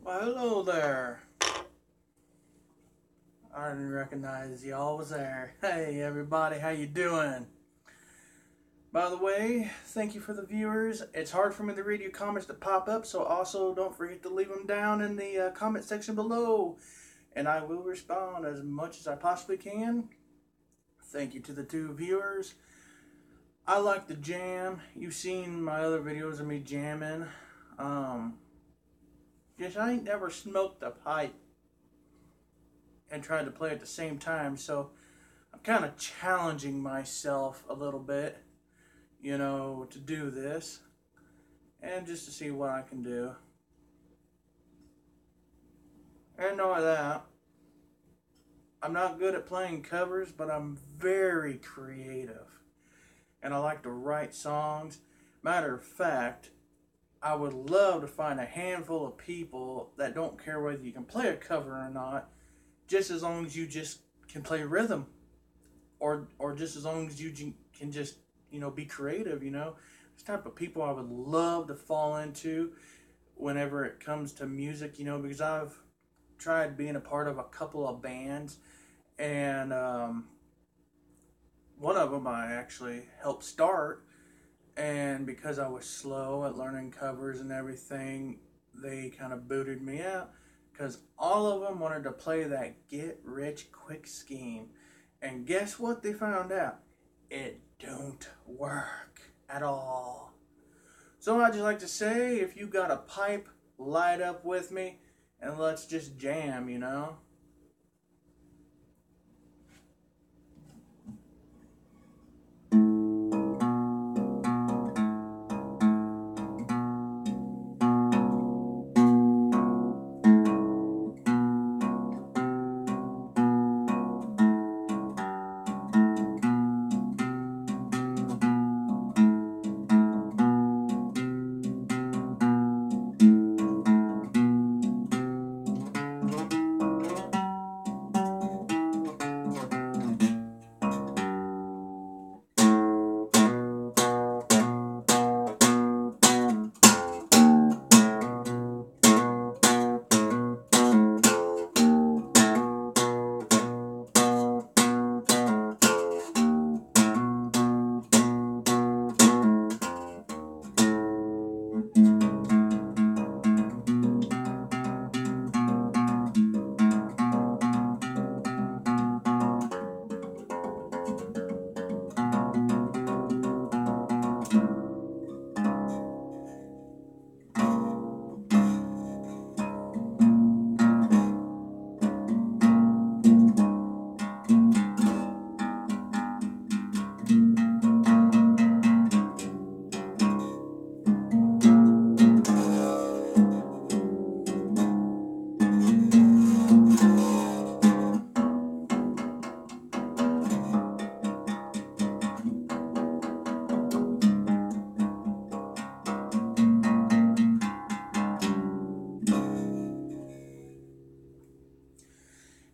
Well, hello there. I didn't recognize y'all was there. Hey, everybody, how you doing? By the way, thank you for the viewers. It's hard for me to read your comments that pop up, so also don't forget to leave them down in the comment section below, and I will respond as much as I possibly can. Thank you to the two viewers. I like to jam. You've seen my other videos of me jamming. Um, Guess I ain't never smoked a pipe and tried to play at the same time, so I'm kind of challenging myself a little bit, to do this and just to see what I can do. And know that I'm not good at playing covers, but I'm very creative and I like to write songs. Matter of fact, I would love to find a handful of people that don't care whether you can play a cover or not, just as long as you just can play rhythm, or just as long as you can just be creative. This type of people I would love to fall into whenever it comes to music. Because I've tried being a part of a couple of bands, and one of them I actually helped start. And because I was slow at learning covers and everything, they kind of booted me out because all of them wanted to play that get rich quick scheme. And guess what they found out? It don't work at all. So I just like to say, if you got a pipe, light up with me and let's just jam.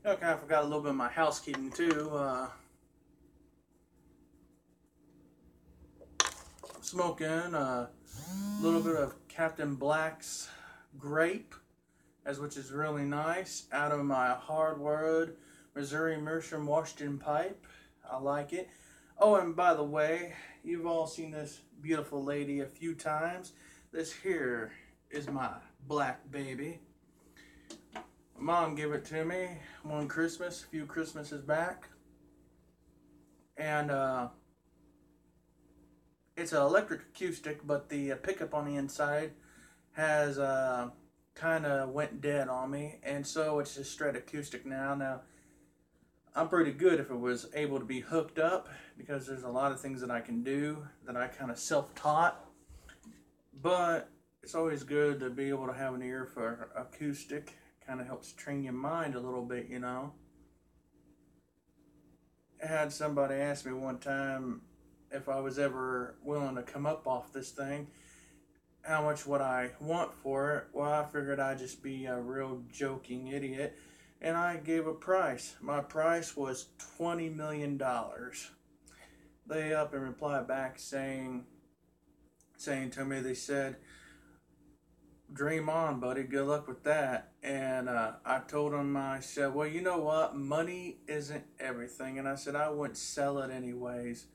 Okay, I forgot a little bit of my housekeeping too. I'm smoking a little bit of Captain Black's grape, as which is really nice, out of my hardwood Missouri Meerschaum Washington pipe. I like it. Oh, and by the way, you've all seen this beautiful lady a few times. This here is my black baby. My mom gave it to me one Christmas, a few Christmases back. And it's an electric acoustic, but the pickup on the inside has kind of went dead on me, and so it's just straight acoustic now. Now, I'm pretty good if it was able to be hooked up because there's a lot of things that I can do that I kind of self-taught, but it's always good to be able to have an ear for acoustic. Kind of helps train your mind a little bit. I had somebody ask me one time if I was ever willing to come up off this thing, how much would I want for it? Well, I figured I'd just be a real joking idiot, and I gave a price. My price was $20 million. They up and replied back saying to me, they said, dream on, buddy. Good luck with that. And I told him, I said, well, you know what? Money isn't everything. And I said, I wouldn't sell it anyways.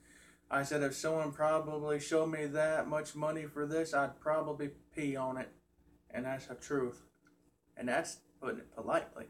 I said, if someone probably showed me that much money for this, I'd probably pee on it. And that's the truth. And that's putting it politely.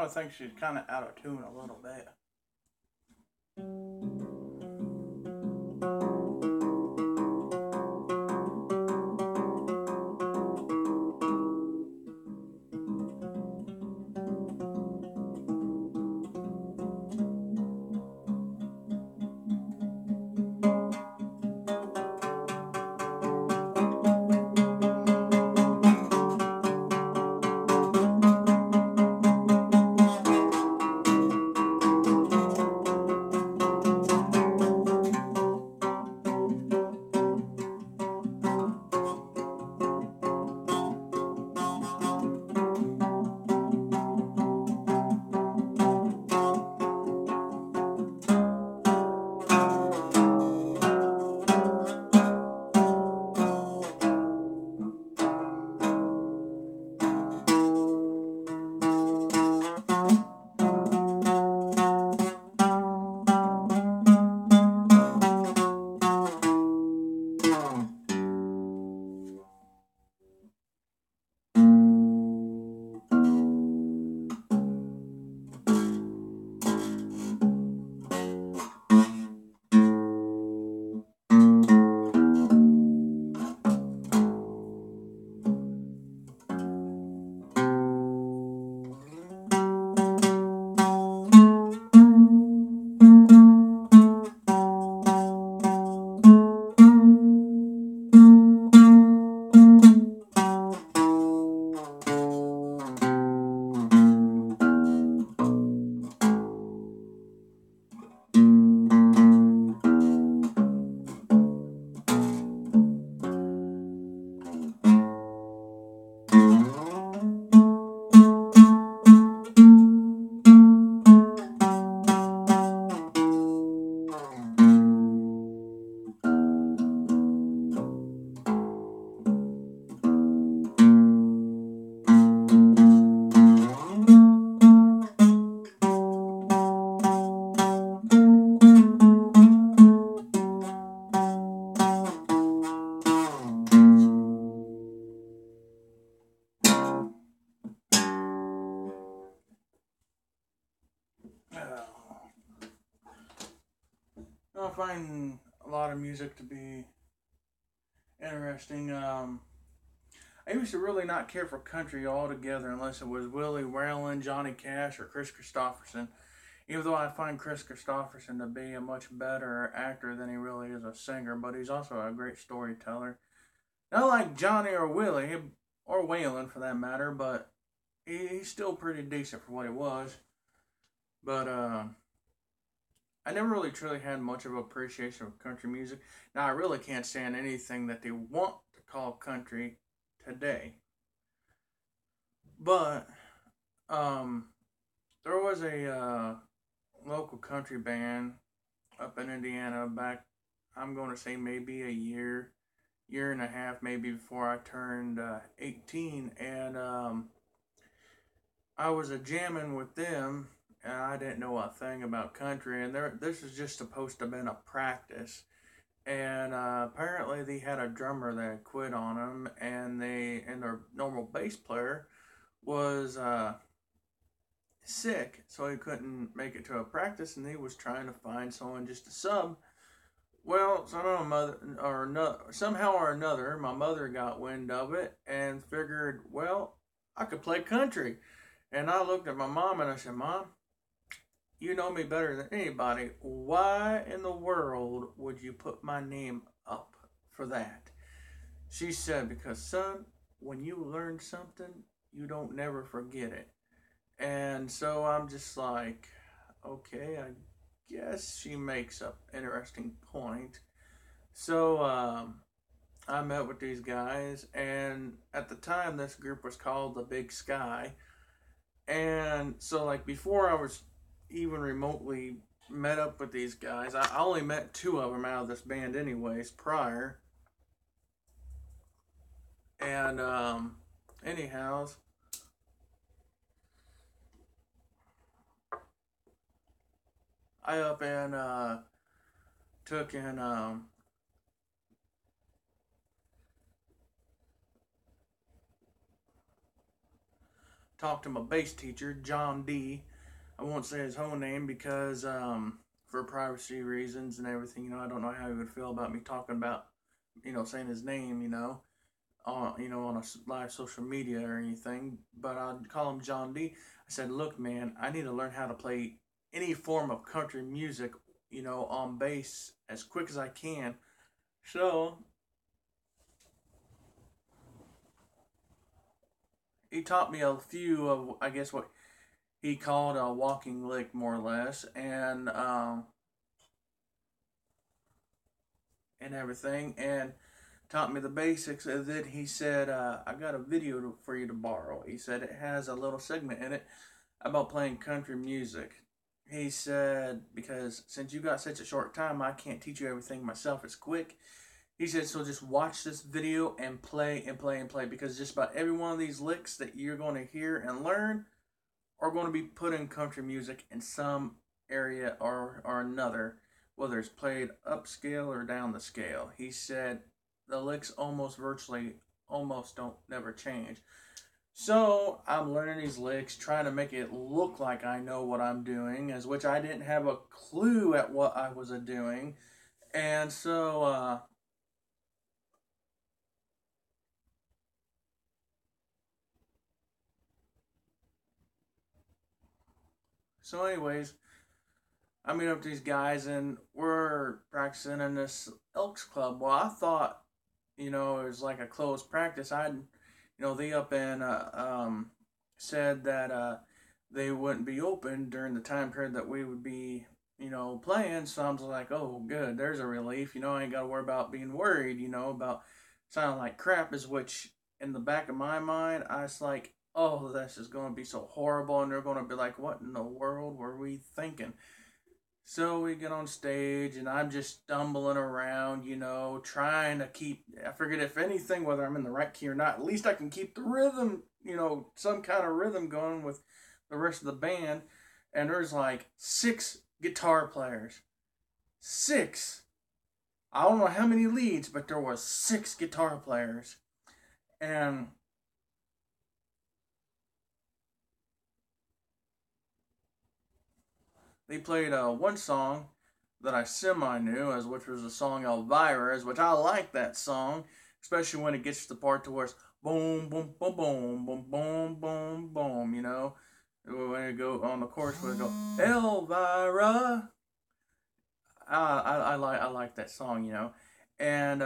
I think she's kind of out of tune a little bit. I find a lot of music to be interesting. I used to really not care for country altogether unless it was Willie Whalen, Johnny Cash, or Chris Christopherson. Even though I find Chris Christopherson to be a much better actor than he really is a singer, but he's also a great storyteller. Not like Johnny or Willie, or Whalen for that matter, but he's still pretty decent for what he was. But I never really truly had much of an appreciation for country music. Now, I really can't stand anything that they want to call country today. But there was a local country band up in Indiana back, I'm going to say maybe a year and a half, maybe before I turned 18. And I was a jamming with them, and I didn't know a thing about country. And this was just supposed to have been a practice. And apparently they had a drummer that had quit on them, and their normal bass player was sick, so he couldn't make it to a practice, and he was trying to find someone just to sub. Well, somehow or another, my mother got wind of it and figured, well, I could play country. And I looked at my mom and I said, Mom, you know me better than anybody. Why in the world would you put my name up for that? She said, because son, when you learn something, you don't never forget it. And so I'm just like, okay, I guess she makes an interesting point. So I met with these guys, and at the time, this group was called The Big Sky. And so, like, before I was even remotely met up with these guys, I only met two of them out of this band, anyways, prior. And, anyhow, I up and took and talk to my bass teacher, John D. I won't say his whole name because for privacy reasons and everything, I don't know how he would feel about me talking about, saying his name, on a live social media or anything. But I'd call him John D. I said, look, man, I need to learn how to play any form of country music, on bass as quick as I can. So he taught me a few of, I guess, what he called a walking lick, more or less, and everything, and taught me the basics of it. He said, I got a video for you to borrow. He said it has a little segment in it about playing country music. He said, because since you got such a short time, I can't teach you everything myself. It's quick. He said, so just watch this video and play and play and play, because just about every one of these licks that you're going to hear and learn are going to be put in country music in some area or another, whether it's played upscale or down the scale. He said the licks almost don't never change. So I'm learning these licks, trying to make it look like I know what I'm doing, as which I didn't have a clue at what I was doing. And so anyways, I meet up with these guys and we're practicing in this Elks Club. Well, I thought, it was like a closed practice. They up and said that they wouldn't be open during the time period that we would be, playing. So I was like, oh, good, there's a relief. I ain't got to worry about being worried, about sounding like crap, is which in the back of my mind, I was like, oh, this is going to be so horrible. And they're going to be like, what in the world were we thinking? So we get on stage, and I'm just stumbling around, trying to keep, I forget if anything, whether I'm in the right key or not, at least I can keep the rhythm, some kind of rhythm going with the rest of the band. And there's like 6 guitar players. 6. I don't know how many leads, but there was 6 guitar players. And they played one song that I semi-knew, which was the song Elvira, which I like that song, especially when it gets to the part to where it's boom, boom, boom, boom, boom, boom, boom, boom, when it go on the chorus, when it go, Elvira. I like that song, and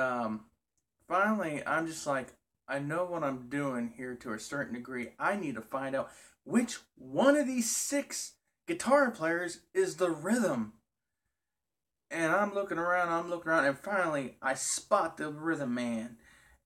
finally, I'm just like, I know what I'm doing here to a certain degree. I need to find out which one of these 6 guitar players is the rhythm. And I'm looking around, and finally I spot the rhythm man.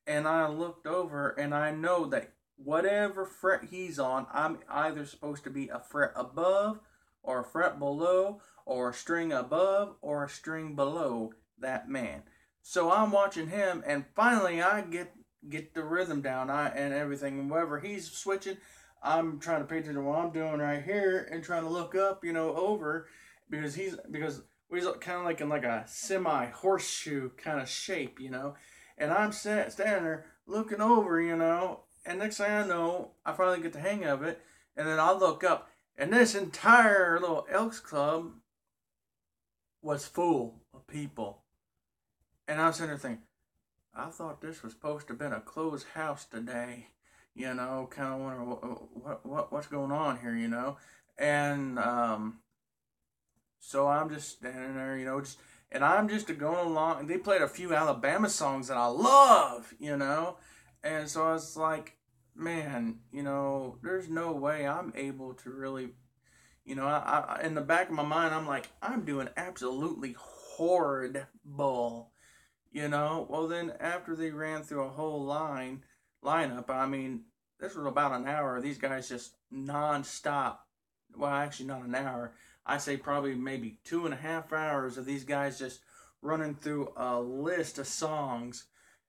And I looked over, and I know that whatever fret he's on, I'm either supposed to be a fret above, or a fret below, or a string above, or a string below that man. So I'm watching him, and finally I get the rhythm down, and everything. And wherever he's switching, I'm trying to pay attention to what I'm doing right here and trying to look up, over, because he's kind of like in like a semi horseshoe kind of shape, and I'm standing there looking over, and next thing I know, I finally get the hang of it, and then I look up, and this entire little Elks Club was full of people, and I'm sitting there thinking, I thought this was supposed to have been a closed house today. Kind of wonder what's going on here, and so I'm just standing there, and I'm just going along. And they played a few Alabama songs that I love, and so I was like, man, there's no way I'm able to really, I in the back of my mind, I'm like, I'm doing absolutely horrible, Well, then after they ran through a whole lineup, I mean, this was about an hour. These guys just non-stop. Well, actually, not an hour. I say probably maybe 2.5 hours of these guys just running through a list of songs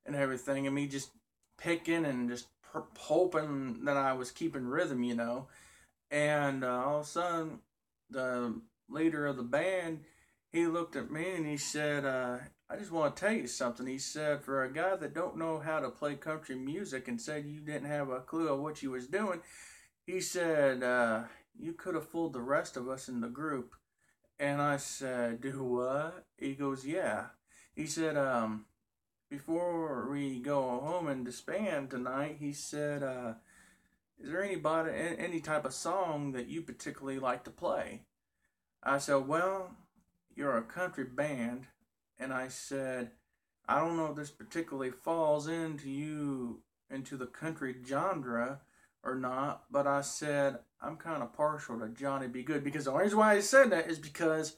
and everything, and me just picking and just hoping that I was keeping rhythm, And all of a sudden, the leader of the band, he looked at me and he said, I just want to tell you something. He said, for a guy that don't know how to play country music and said you didn't have a clue of what you was doing, he said, you could have fooled the rest of us in the group. And I said, do what? He goes, yeah. He said, before we go home and disband tonight, he said, is there any type of song that you particularly like to play? I said, well, you're a country band. And I said, I don't know if this particularly falls into the country genre or not, but I said, I'm kind of partial to Johnny B. Good, because the only reason why I said that is because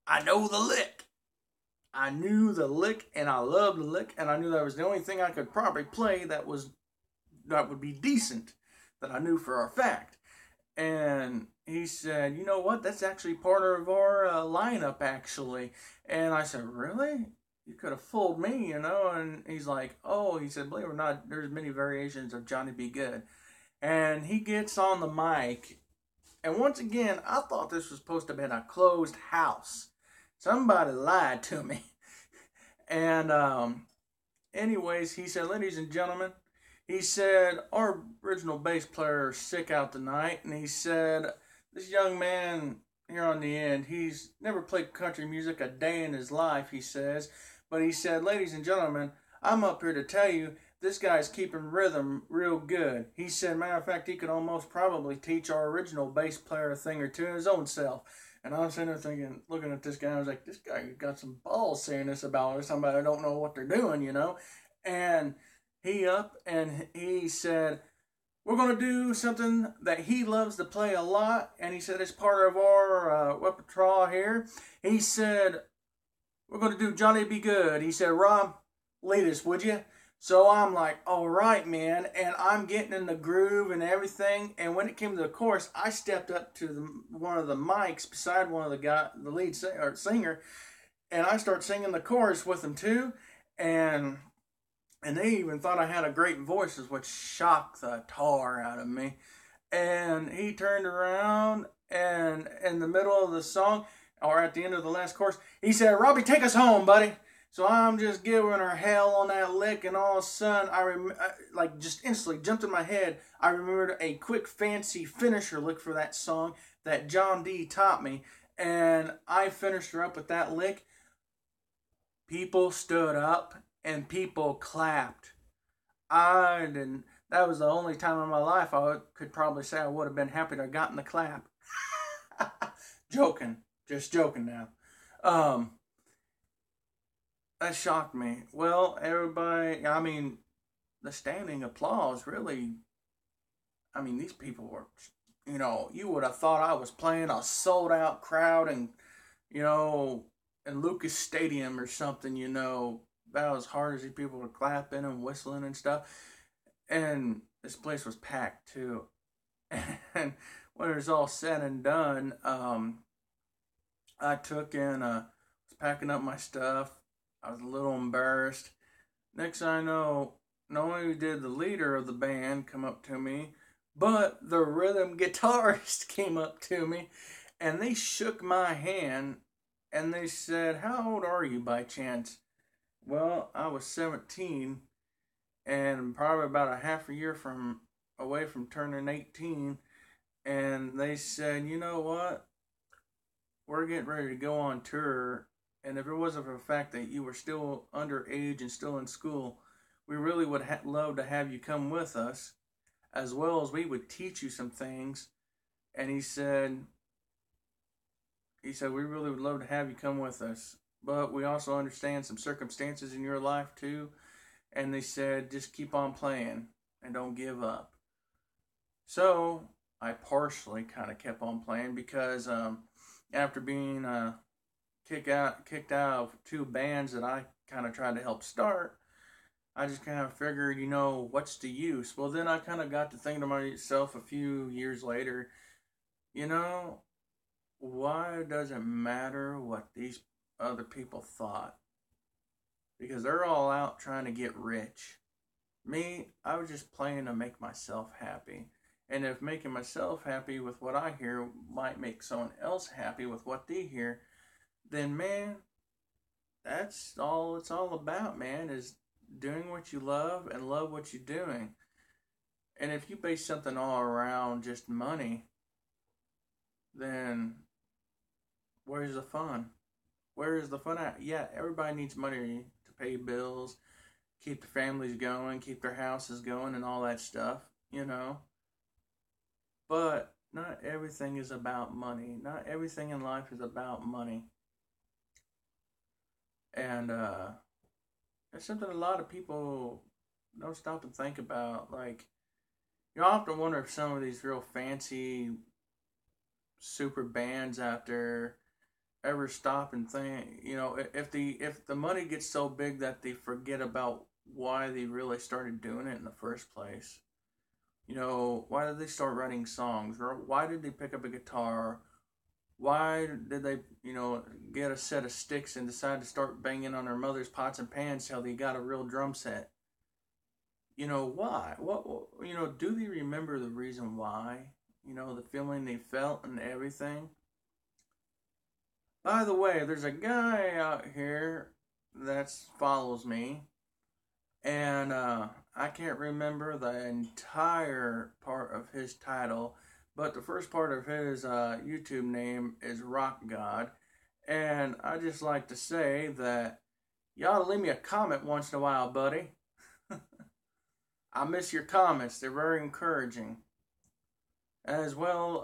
I know the lick. I knew the lick, and I loved the lick, and I knew that was the only thing I could probably play that would be decent, that I knew for a fact. And he said, you know what? That's actually part of our lineup, actually. And I said, really? You could have fooled me, you know? And he's like, oh, he said, believe it or not, there's many variations of Johnny B. Good. And he gets on the mic. And once again, I thought this was supposed to be a closed house. Somebody lied to me. And anyways, he said, ladies and gentlemen, he said, our original bass player is sick out tonight. And he said, this young man here on the end, he's never played country music a day in his life, he says. But he said, ladies and gentlemen, I'm up here to tell you, this guy's keeping rhythm real good. He said, matter of fact, he could almost probably teach our original bass player a thing or two his own self. And I was sitting there thinking, looking at this guy, I was like, this guy got some balls saying this about somebody that don't know what they're doing, you know? And he up and he said, we're going to do something that he loves to play a lot. And he said, it's part of our repertoire here. He said, we're going to do Johnny B. Good. He said, Rob, lead us, would you? So I'm like, all right, man. And I'm getting in the groove and everything. And when it came to the chorus, I stepped up to one of the mics beside one of the lead singer. And I start singing the chorus with them too. And they even thought I had a great voice, which shocked the tar out of me. And he turned around and in the middle of the song, or at the end of the last chorus, he said, Robbie, take us home, buddy. So I'm just giving her hell on that lick, and all of a sudden, I just instantly jumped in my head. I remembered a quick, fancy finisher lick for that song that John D taught me, and I finished her up with that lick. People stood up, and people clapped. That was the only time in my life I could probably say I would have been happy to have gotten the clap. Just joking now. That shocked me. Well, everybody, the standing applause really, these people were, you would have thought I was playing a sold out crowd and, in Lucas Stadium or something, about as hard as these people were clapping and whistling and stuff. And this place was packed too. And when it was all said and done, I took in, was packing up my stuff. I was a little embarrassed. Next thing I know, not only did the leader of the band come up to me, but the rhythm guitarist came up to me, and they shook my hand, and they said, how old are you by chance? Well, I was 17, and probably about a half a year away from turning 18, and they said, you know what? We're getting ready to go on tour. And if it wasn't for the fact that you were still underage and still in school, we really would love to have you come with us, as well as we would teach you some things. And he said, we really would love to have you come with us. But we also understand some circumstances in your life too. And they said, just keep on playing and don't give up. So I partially kind of kept on playing because after being kicked out of two bands that I kind of tried to help start, I just kind of figured, what's the use? Well, then I kind of got to thinking to myself a few years later, why does it matter what these other people thought? Because they're all out trying to get rich. Me, I was just playing to make myself happy. And if making myself happy with what I hear might make someone else happy with what they hear, then man, that's all it's all about, man, is doing what you love and love what you're doing. And if you base something all around just money, then where's the fun? Where is the fun at? Yeah, everybody needs money to pay bills, keep their families going, keep their houses going, and all that stuff, you know. But not everything is about money. Not everything in life is about money. And it's something a lot of people don't stop and think about. Like, you often wonder if some of these real fancy super bands out there ever stop and think, if the money gets so big that they forget about why they really started doing it in the first place. Why did they start writing songs? Or why did they pick up a guitar? Why did they, get a set of sticks and decide to start banging on their mother's pots and pans till they got a real drum set? Why? Do they remember the reason why? The feeling they felt and everything? By the way, there's a guy out here that follows me, and I can't remember the entire part of his title, but the first part of his YouTube name is Rock God, and I just like to say that you ought to leave me a comment once in a while, buddy. I miss your comments; they're very encouraging. As well,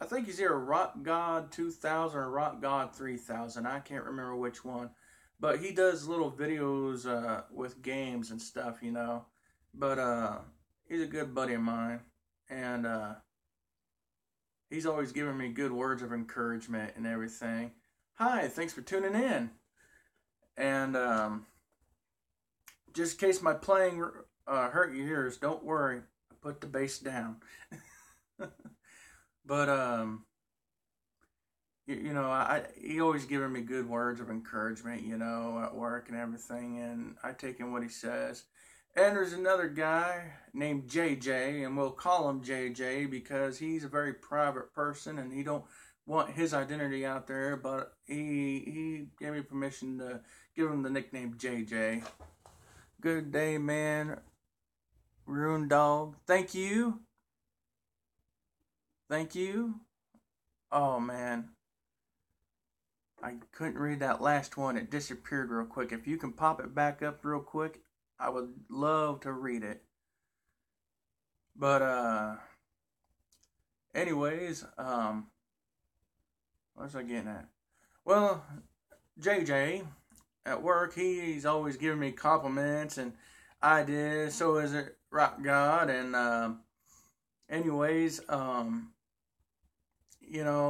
I think he's either Rock God 2000 or Rock God 3000. I can't remember which one. But he does little videos with games and stuff, But he's a good buddy of mine. And he's always giving me good words of encouragement and everything. Hi, thanks for tuning in. And just in case my playing hurt your ears, don't worry. I put the bass down. But he always giving me good words of encouragement, at work and everything, and I take in what he says. And there's another guy named JJ, and we'll call him JJ because he's a very private person and he don't want his identity out there, but he gave me permission to give him the nickname JJ. Good day, man. Rune Dog. Thank you. Thank you. Oh, man. I couldn't read that last one. It disappeared real quick. If you can pop it back up real quick, I would love to read it. But, anyways, what was I getting at? Well, JJ, at work, he's always giving me compliments and ideas. So is it Rock God. And, anyways,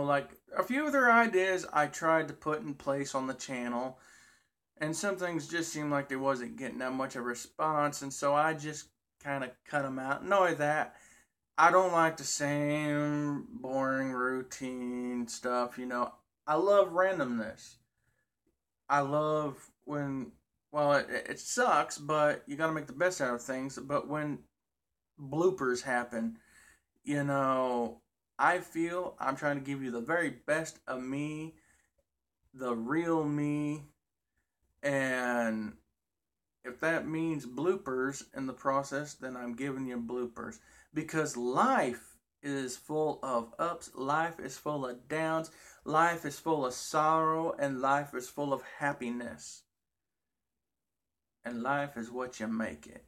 like a few of their ideas I tried to put in place on the channel, and some things just seemed like they wasn't getting that much of a response, and so I just kind of cut them out. Not only that, I don't like the same boring routine stuff, I love randomness. I love when, well, it sucks, but you gotta make the best out of things, but when bloopers happen, I feel I'm trying to give you the very best of me, the real me, and if that means bloopers in the process, then I'm giving you bloopers. Because life is full of ups, life is full of downs, life is full of sorrow, and life is full of happiness. And life is what you make it.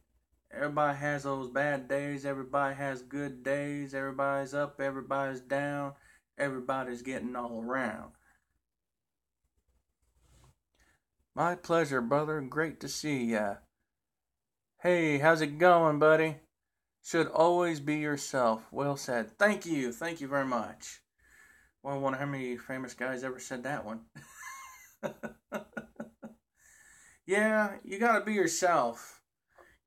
Everybody has those bad days. Everybody has good days. Everybody's up. Everybody's down. Everybody's getting all around. My pleasure, brother. Great to see ya. Hey, how's it going, buddy? Should always be yourself. Well said. Thank you. Thank you very much. Well, I wonder how many famous guys ever said that one. Yeah, you gotta be yourself.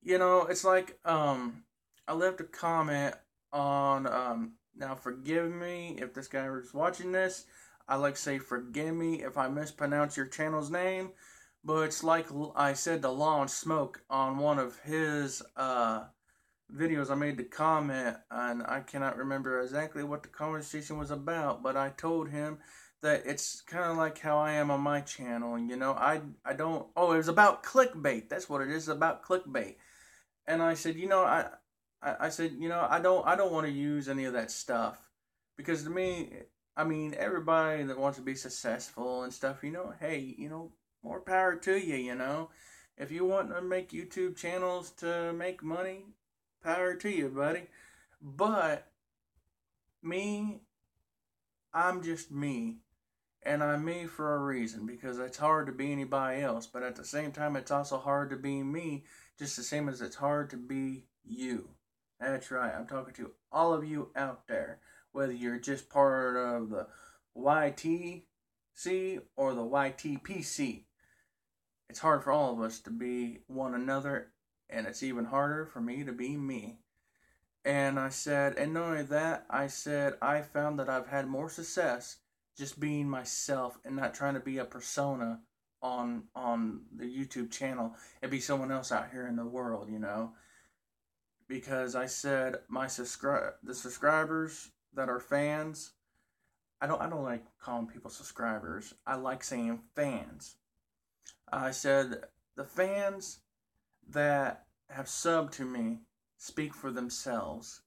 It's like, I left a comment on, now forgive me if this guy was watching this. I like to say forgive me if I mispronounce your channel's name, but it's like I said to Lawn Smoke on one of his, videos. I made the comment, and I cannot remember exactly what the conversation was about, but I told him that it's kind of like how I am on my channel, I don't, it was about clickbait. That's what it is, about clickbait. And I said, I said, I don't want to use any of that stuff because to me, I mean, everybody that wants to be successful and stuff, hey, more power to you, If you want to make YouTube channels to make money, power to you, buddy. But me, I'm just me. And I'm me for a reason because it's hard to be anybody else. But at the same time, it's also hard to be me, just the same as it's hard to be you. That's right. I'm talking to all of you out there, whether you're just part of the YTC or the YTPC. It's hard for all of us to be one another, and it's even harder for me to be me. And I said, and not only that, I said, I found that I've had more success just being myself and not trying to be a persona on the YouTube channel and be someone else out here in the world, Because I said the subscribers that are fans, I don't like calling people subscribers. I like saying fans. I said the fans that have subbed to me speak for themselves.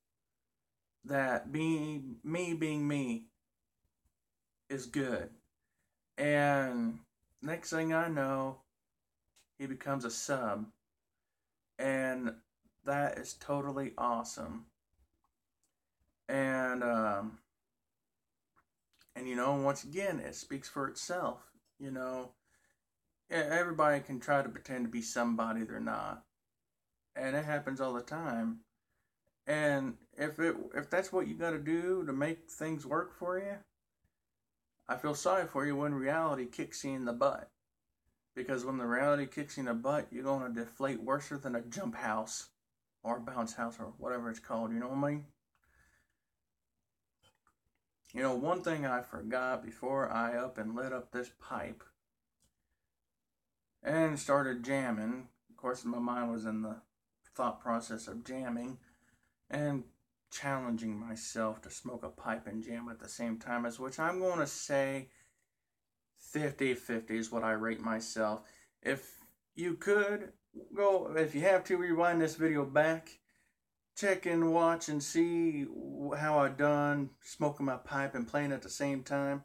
That me being me is good. And next thing I know, he becomes a sub. And that is totally awesome. And once again, it speaks for itself. Everybody can try to pretend to be somebody they're not. And it happens all the time. And if that's what you got to do to make things work for you, I feel sorry for you when reality kicks you in the butt. Because when the reality kicks you in the butt, you're going to deflate worse than a jump house or a bounce house or whatever it's called. You know what I mean? One thing I forgot before I up and lit up this pipe and started jamming. Of course, my mind was in the thought process of jamming and challenging myself to smoke a pipe and jam at the same time, as which I'm going to say 50-50 is what I rate myself. If you could go, if you have to, rewind this video back, check and watch and see how I done smoking my pipe and playing at the same time,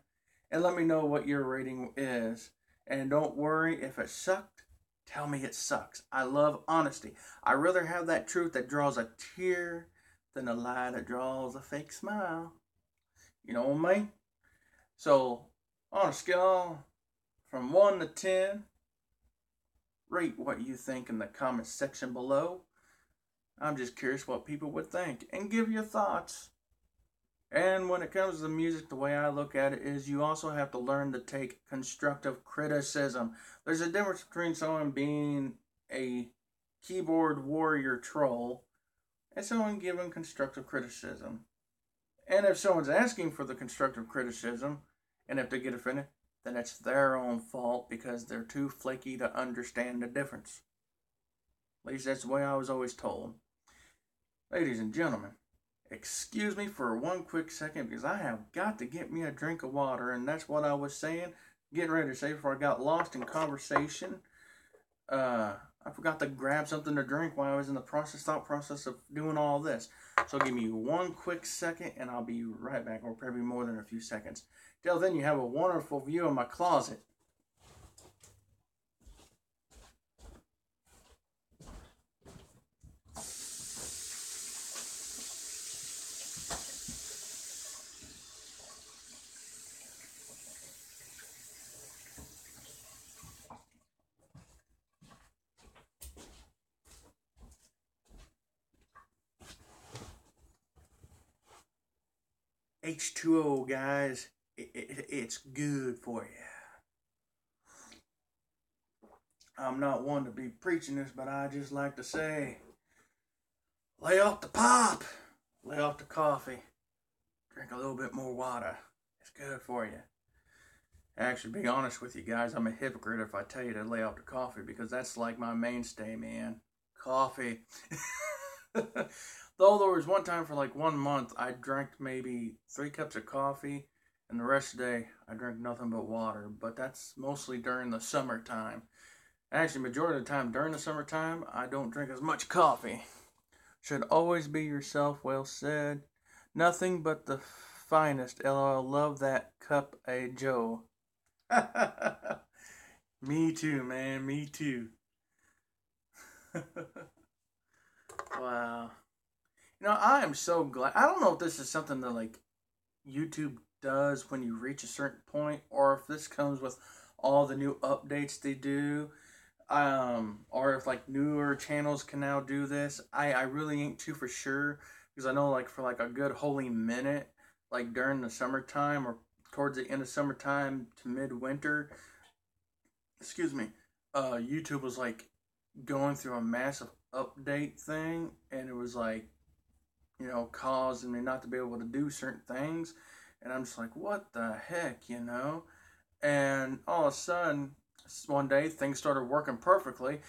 and let me know what your rating is. And don't worry, if it sucked, tell me it sucks. I love honesty. I'd rather have that truth that draws a tear than a lie that draws a fake smile. You know what I mean? So, on a scale from 1 to 10, rate what you think in the comments section below. I'm just curious what people would think. And give your thoughts. And when it comes to the music, the way I look at it is you also have to learn to take constructive criticism. There's a difference between someone being a keyboard warrior troll and someone giving constructive criticism. And if someone's asking for the constructive criticism, and if they get offended, then it's their own fault because they're too flaky to understand the difference. At least that's the way I was always told. Ladies and gentlemen, excuse me for one quick second because I have got to get me a drink of water, and that's what I was saying, getting ready to say before I got lost in conversation. I forgot to grab something to drink while I was in the thought process of doing all this. So give me one quick second and I'll be right back, or probably more than a few seconds. Till then, you have a wonderful view of my closet. H2O, guys. It's good for you. I'm not one to be preaching this, but I just like to say, lay off the pop, lay off the coffee, drink a little bit more water. It's good for you. Actually, to be honest with you guys, I'm a hypocrite if I tell you to lay off the coffee, because that's like my mainstay, man. Coffee. Though there was one time for like 1 month, I drank maybe 3 cups of coffee, and the rest of the day, I drank nothing but water. But that's mostly during the summertime. Actually, majority of the time during the summertime, I don't drink as much coffee. Should always be yourself, well said. Nothing but the finest, LOL. Love that cup a Joe. Me too, man. Me too. Wow. You know, I am so glad. I don't know if this is something that like YouTube does when you reach a certain point, or if this comes with all the new updates they do, or if like newer channels can now do this. I really ain't too for sure because I know like for like a good holy minute, like during the summertime or towards the end of summertime to midwinter, excuse me, YouTube was like going through a massive update thing, and it was like, you know, causing me not to be able to do certain things. And I'm just like, what the heck, you know? And all of a sudden, one day, things started working perfectly.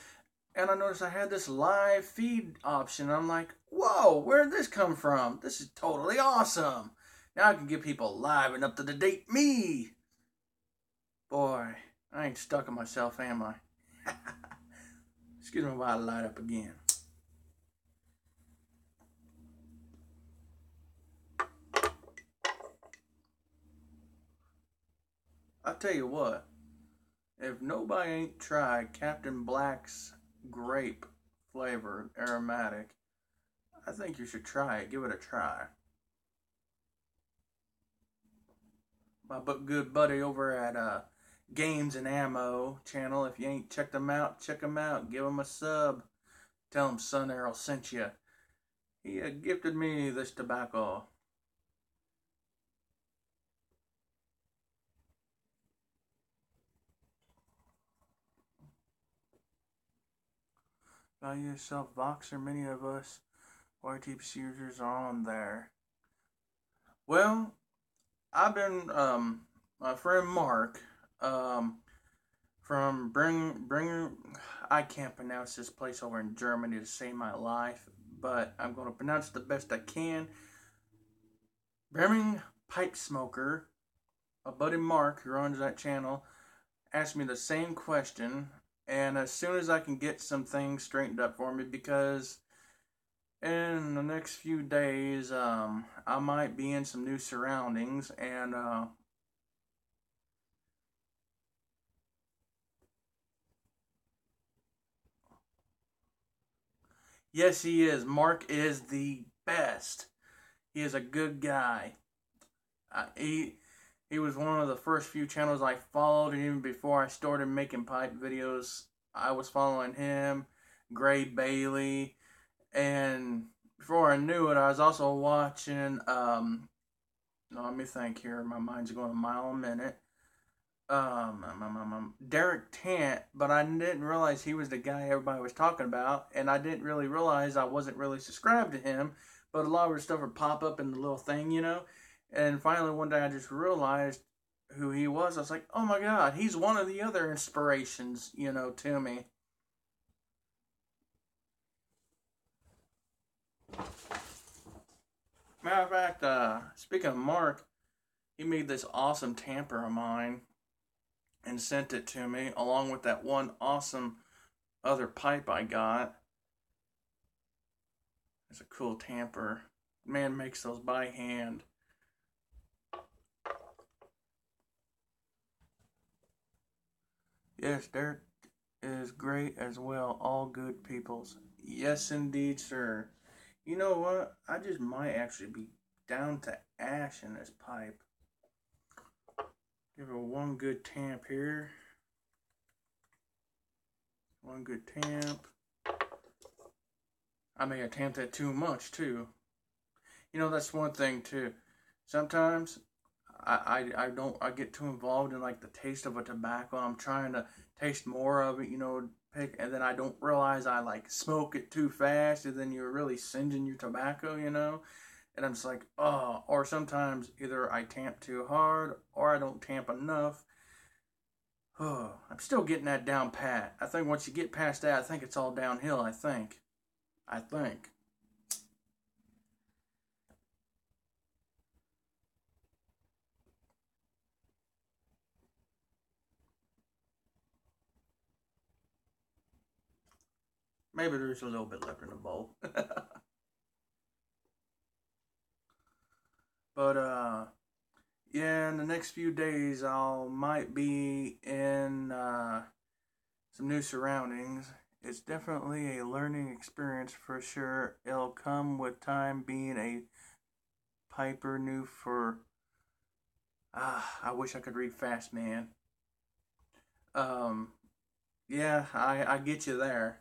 And I noticed I had this live feed option. I'm like, whoa, where did this come from? This is totally awesome. Now I can get people live and up to the date me. Boy, I ain't stuck in myself, am I? Excuse me while I light up again. I tell you what, if nobody ain't tried Captain Black's grape flavor aromatic, I think you should try it. Give it a try. My good buddy over at Games and Ammo channel. If you ain't checked them out, check them out. Give them a sub. Tell him Sun Arrow sent you. He gifted me this tobacco. Value yourself, Voxer. Many of us YTPC users are on there. Well, I've been my friend Mark from Bringer. I can't pronounce this place over in Germany to save my life, but I'm going to pronounce it the best I can. Bremen Pipe Smoker, a buddy Mark who runs that channel, asked me the same question, and as soon as I can get some things straightened up for me, because in the next few days, I might be in some new surroundings, and yes, he is. Mark is the best. He is a good guy. He was one of the first few channels I followed, and even before I started making pipe videos, I was following him, Gray Bailey, and before I knew it, I was also watching. Let me think here. My mind's going a mile a minute. Derek Tant, but I didn't realize he was the guy everybody was talking about, and I didn't really realize I wasn't really subscribed to him. But a lot of his stuff would pop up in the little thing, you know. And finally, one day, I just realized who he was. I was like, oh my god, he's one of the other inspirations, you know, to me. Matter of fact, speaking of Mark, he made this awesome tamper of mine and sent it to me, along with that one awesome other pipe I got. It's a cool tamper. Man makes those by hand. Yes, Derek is great as well. All good peoples. Yes, indeed, sir. You know what? I just might actually be down to ash in this pipe. Give it one good tamp here. One good tamp. I may have tamped that too much, too. You know, that's one thing, too. Sometimes I get too involved in like the taste of a tobacco. I'm trying to taste more of it, you know, and then I don't realize I like smoke it too fast, and then you're really singeing your tobacco, you know. And I'm just like, oh. Or sometimes either I tamp too hard or I don't tamp enough. Oh, I'm still getting that down pat. I think once you get past that, I think it's all downhill. I think. Maybe there's a little bit left in the bowl. But yeah, in the next few days, I might be in some new surroundings. It's definitely a learning experience for sure. It'll come with time being a Piper new for. I wish I could read fast, man. Um, yeah, I get you there.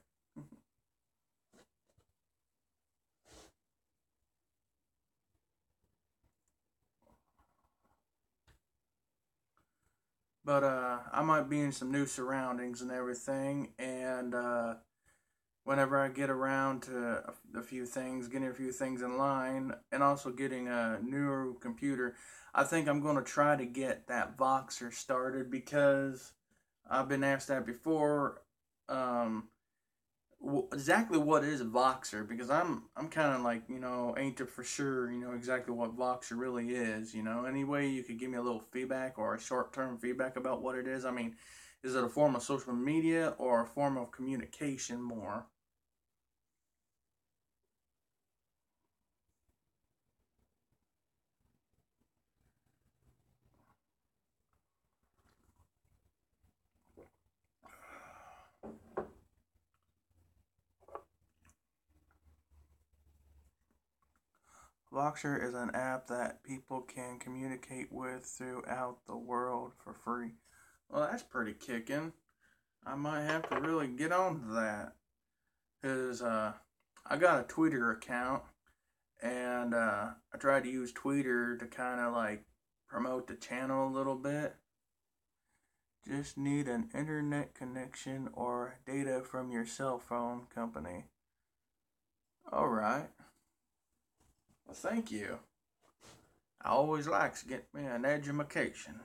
But I might be in some new surroundings and everything, and whenever I get around to a few things, getting a few things in line, and also getting a newer computer, I think I'm going to try to get that Voxer started because I've been asked that before. Um, exactly what is a Voxer? Because I'm kind of like, ain't for sure, exactly what Voxer really is. Any way you could give me a little feedback or a short term feedback about what it is? I mean, is it a form of social media or a form of communication more? Voxer is an app that people can communicate with throughout the world for free. Well, that's pretty kicking. I might have to really get on to that because I got a Twitter account and I tried to use Twitter to kind of like promote the channel a little bit. Just need an internet connection or data from your cell phone company. All right. Well, thank you. I always likes to get me an education.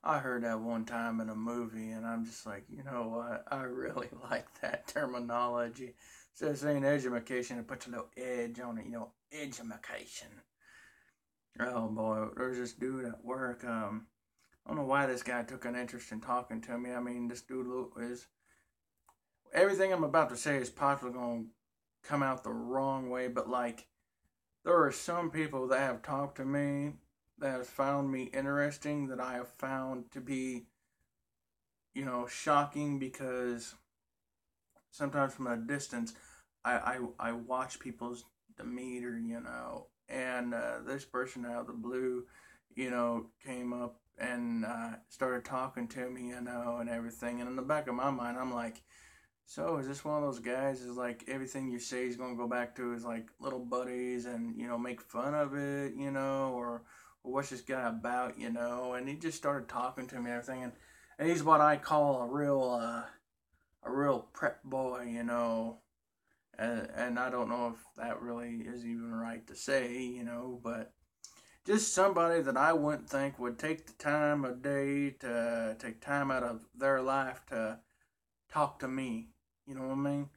I heard that one time in a movie, and I'm just like, you know what? I really like that terminology. So it's saying education, it puts a little edge on it, education. Oh boy, there's this dude at work. I don't know why this guy took an interest in talking to me. I mean, this dude is everything I'm about to say is possibly going to come out the wrong way, but like, there are some people that have talked to me that have found me interesting that I have found to be, shocking because sometimes from a distance, I watch people's demeanor, and this person out of the blue, came up and started talking to me, and everything. And in the back of my mind, I'm like, so is this one of those guys? Is like everything you say is gonna go back to his like little buddies and make fun of it, or what's this guy about, And he just started talking to me and everything, and he's what I call a real prep boy, and I don't know if that really is even right to say, but just somebody that I wouldn't think would take the time of day to take time out of their life to talk to me. You know what I mean?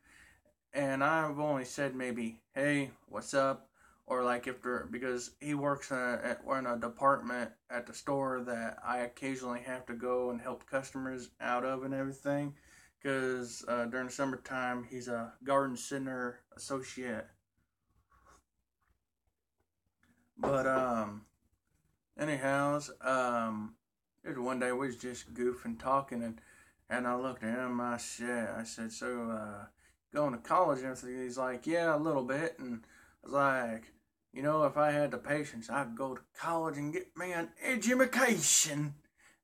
And I've only said maybe, "Hey, what's up?" Or like if they're because he works in a department at the store that I occasionally have to go and help customers out of and everything. Because during the summertime, he's a garden center associate. But anyhows, there's one day we was just goofing, talking, and I looked at him. I said, so going to college and everything? He's like, yeah, a little bit. And I was like, if I had the patience, I'd go to college and get me an education.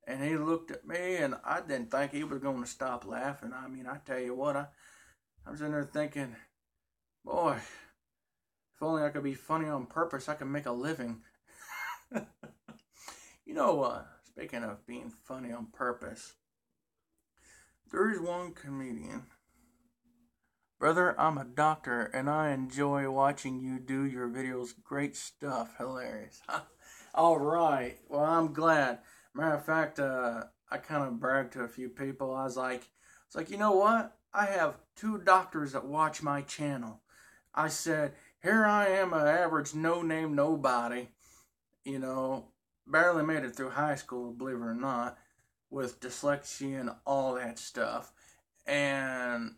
And he looked at me, and I didn't think he was going to stop laughing. I mean, I tell you what, I was in there thinking, boy, if only I could be funny on purpose, I could make a living. Speaking of being funny on purpose, there is one comedian. Brother, I'm a doctor and I enjoy watching you do your videos. Great stuff. Hilarious. All right. Well, I'm glad. Matter of fact, I kind of bragged to a few people. It's like, you know what? I have two doctors that watch my channel. I said, here I am, an average no-name nobody, barely made it through high school, believe it or not, with dyslexia and all that stuff. And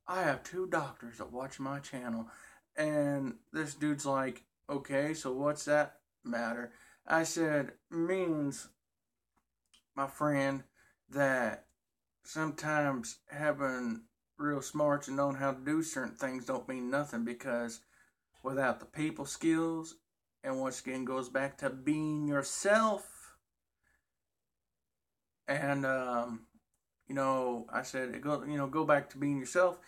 I have two doctors that watch my channel. And this dude's like, okay, so what's that matter? I said, means, my friend, that sometimes having real smarts and knowing how to do certain things don't mean nothing, because without the people skills, and once again goes back to being yourself. And I said, go back to being yourself.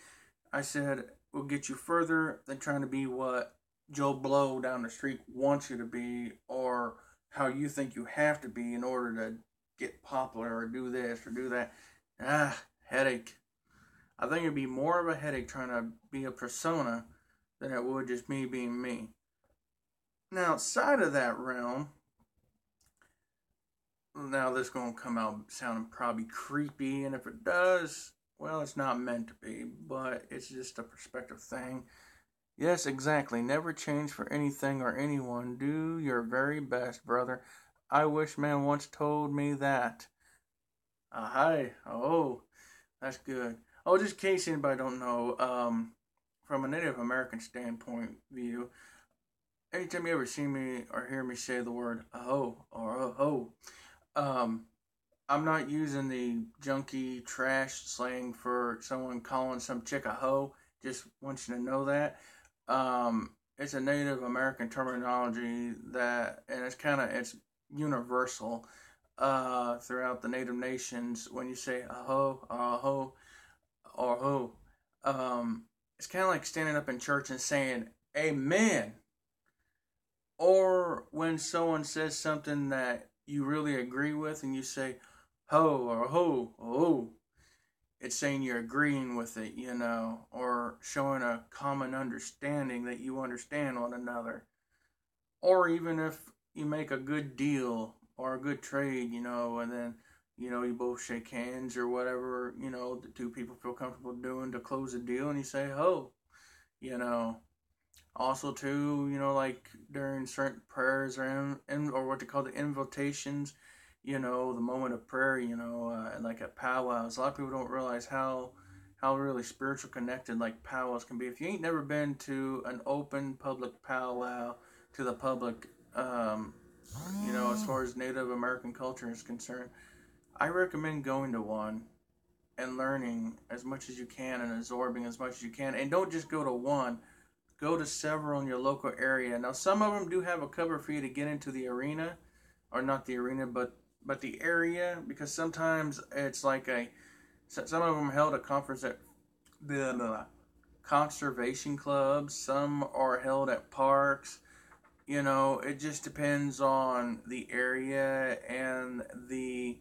I said, will get you further than trying to be what Joe Blow down the street wants you to be, or how you think you have to be in order to get popular or do this or do that. Headache. I think it'd be more of a headache trying to be a persona than it would just me being me. Now, outside of that realm, now this is going to come out sounding probably creepy, and if it does, well, it's not meant to be, but it's just a perspective thing. Yes, exactly. Never change for anything or anyone. Do your very best, brother. I wish man once told me that. Hi. Oh, that's good. Oh, just in case anybody don't know, from a Native American standpoint view, anytime you ever see me or hear me say the word aho or aho, um, I'm not using the junky trash slang for someone calling some chick a hoe. Just want you to know that. It's a Native American terminology that, and it's universal throughout the Native nations. When you say a ho, or ho, it's kind of like standing up in church and saying amen. Or when someone says something that you really agree with and you say ho or ho, it's saying you're agreeing with it, or showing a common understanding that you understand one another. Or even if you make a good deal or a good trade, and then, you both shake hands or whatever, the two people feel comfortable doing to close a deal, and you say ho, you know. Also, too, like during certain prayers or what they call the invitations, the moment of prayer, and like at powwows. A lot of people don't realize how really spiritual connected like powwows can be. If you ain't never been to an open public powwow to the public, as far as Native American culture is concerned, I recommend going to one and learning as much as you can and absorbing as much as you can. And don't just go to one, go to several in your local area. Now, some of them do have a cover for you to get into the arena, or not the arena, but the area, because sometimes it's like some of them held a conference at the conservation clubs. Some are held at parks. It just depends on the area and the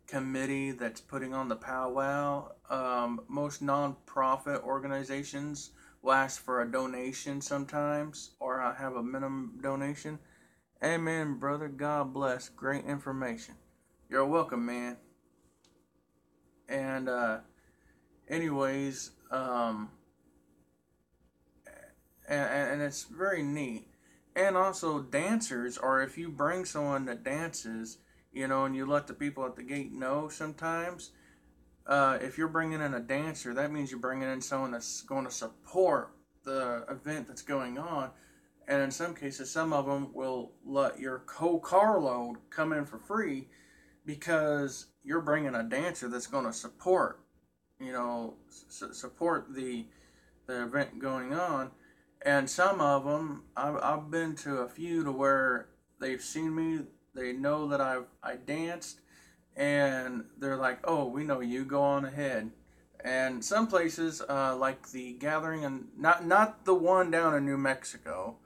committee that's putting on the powwow. Most non-profit organizations will ask for a donation sometimes, or have a minimum donation. Amen, brother. God bless. Great information. You're welcome, man. And anyways, and it's very neat. And also dancers, or if you bring someone that dances, and you let the people at the gate know sometimes, if you're bringing in a dancer, that means you're bringing in someone that's going to support the event that's going on. And in some cases, some of them will let your carload come in for free because you're bringing a dancer that's going to support, support the event going on. And some of them, I've been to a few to where they've seen me, they know that I danced, and they're like, "Oh, we know you. Go on ahead." And some places, like the gathering, and not the one down in New Mexico,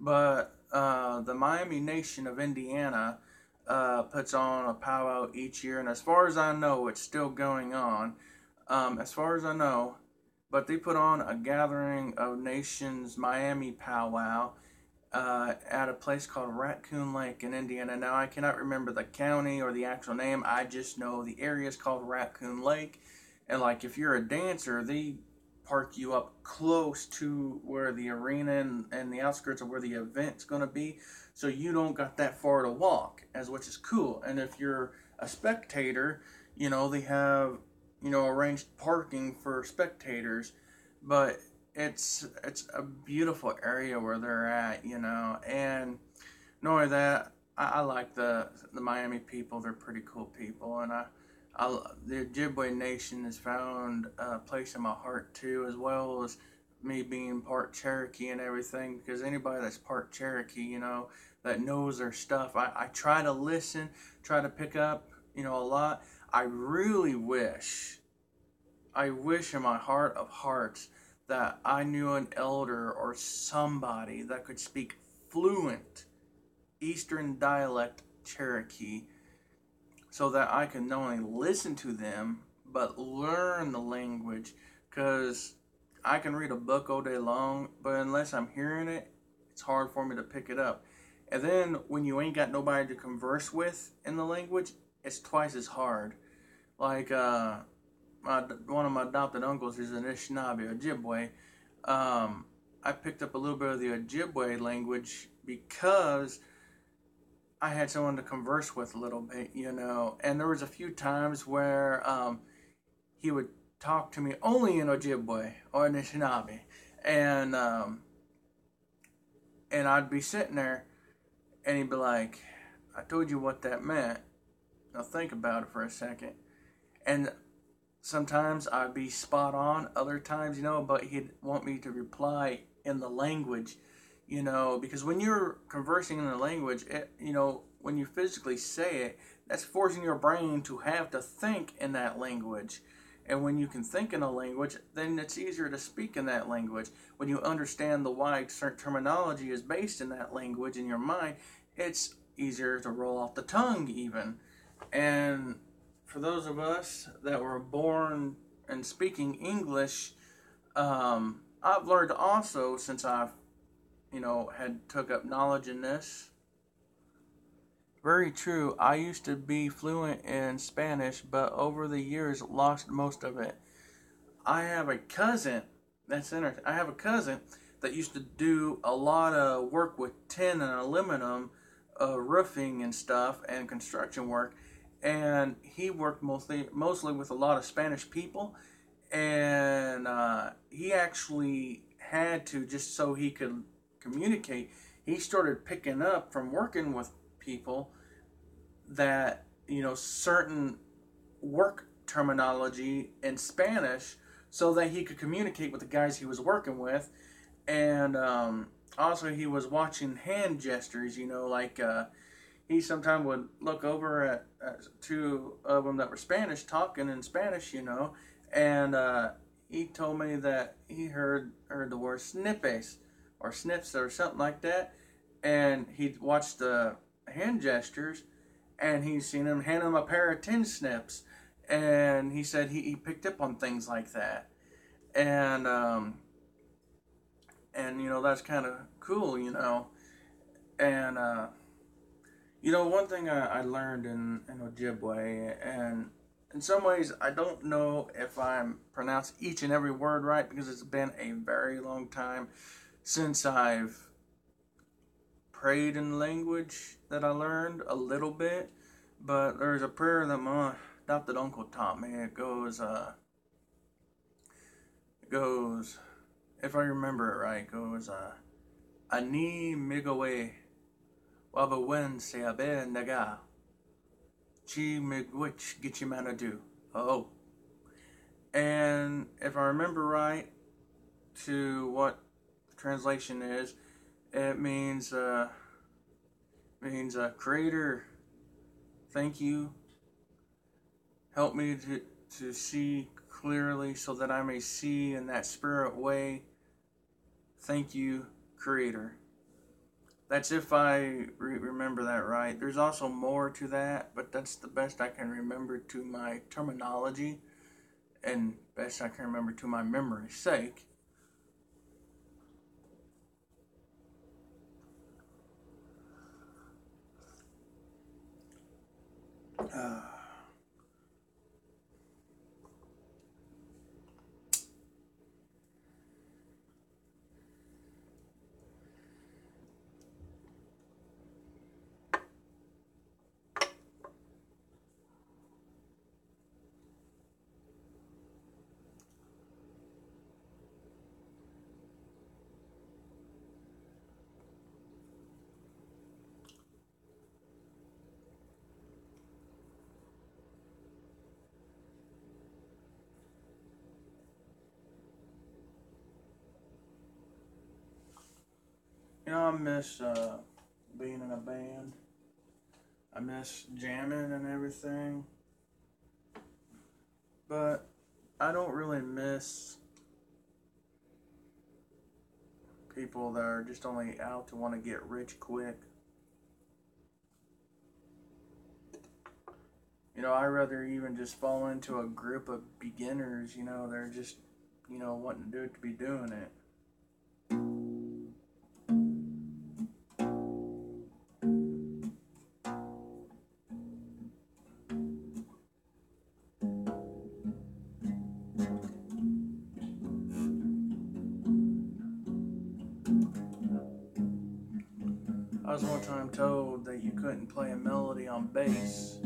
but the Miami Nation of Indiana puts on a powwow each year, and as far as I know, it's still going on. As far as I know, but they put on a Gathering of Nations Miami powwow at a place called Raccoon Lake in Indiana. Now, I cannot remember the county or the actual name. I just know the area is called Raccoon Lake. And, like, if you're a dancer, they park you up close to where the arena and the outskirts of where the event's going to be. So you don't got that far to walk, which is cool. And if you're a spectator, they have arranged parking for spectators, but it's a beautiful area where they're at, and not only that, I like the Miami people. They're pretty cool people, and the Ojibwe Nation has found a place in my heart too, as well as me being part Cherokee and everything. Because anybody that's part Cherokee, that knows their stuff, I try to listen, try to pick up, a lot. I really wish in my heart of hearts that I knew an elder or somebody that could speak fluent Eastern dialect Cherokee, so that I can not only listen to them but learn the language. Because I can read a book all day long, but unless I'm hearing it, it's hard for me to pick it up. And then when you ain't got nobody to converse with in the language, it's twice as hard. Like one of my adopted uncles is an Anishinaabe, Ojibwe. I picked up a little bit of the Ojibwe language because I had someone to converse with a little bit, And there was a few times where he would talk to me only in Ojibwe or Anishinaabe, and I'd be sitting there, and he'd be like, "I told you what that meant. Now think about it for a second." And sometimes I'd be spot on, other times, but he'd want me to reply in the language, because when you're conversing in the language, when you physically say it, that's forcing your brain to have to think in that language. And when you can think in a language, then it's easier to speak in that language. When you understand the why certain terminology is based in that language in your mind, it's easier to roll off the tongue even. And for those of us that were born and speaking English, I've learned also, since I've, had took up knowledge in this. Very true. I used to be fluent in Spanish, but over the years lost most of it. I have a cousin, that's interesting. I have a cousin that used to do a lot of work with tin and aluminum, roofing and stuff, and construction work. And he worked mostly with a lot of Spanish people, and he actually had to, just so he could communicate, he started picking up from working with people that, certain work terminology in Spanish, so that he could communicate with the guys he was working with. And also he was watching hand gestures, like he sometimes would look over at two of them that were Spanish talking in Spanish, and he told me that he heard the word snipes or snips or something like that, and he watched the hand gestures, and he seen him hand him a pair of tin snips, and he said he picked up on things like that, and that's kind of cool, and one thing I learned in Ojibwe, and in some ways I don't know if I'm pronouncing each and every word right, because it's been a very long time since I've prayed in language that I learned a little bit. But there's a prayer that my adopted uncle taught me. It goes, if I remember it right, it goes, Ani migawe wabawen se abe naga chi migwich gichimanadu. Oh. And if I remember right, to what the translation is, it means Creator, thank you. Help me to see clearly so that I may see in that spirit way. Thank you, Creator. That's if I remember that right. There's also more to that, but that's the best I can remember to my terminology, and best I can remember to my memory's sake. I miss being in a band. I miss jamming and everything. But I don't really miss people that are just only out to want to get rich quick. You know, I'd rather even just fall into a group of beginners, you know, they're just, you know, wanting to do it to be doing it. I was one time told that you couldn't play a melody on bass.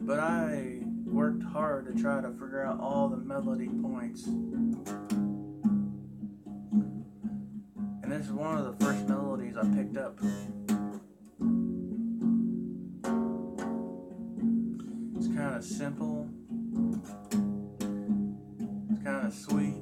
But I worked hard to try to figure out all the melody points. And this is one of the first melodies I picked up. It's kind of simple. It's kind of sweet.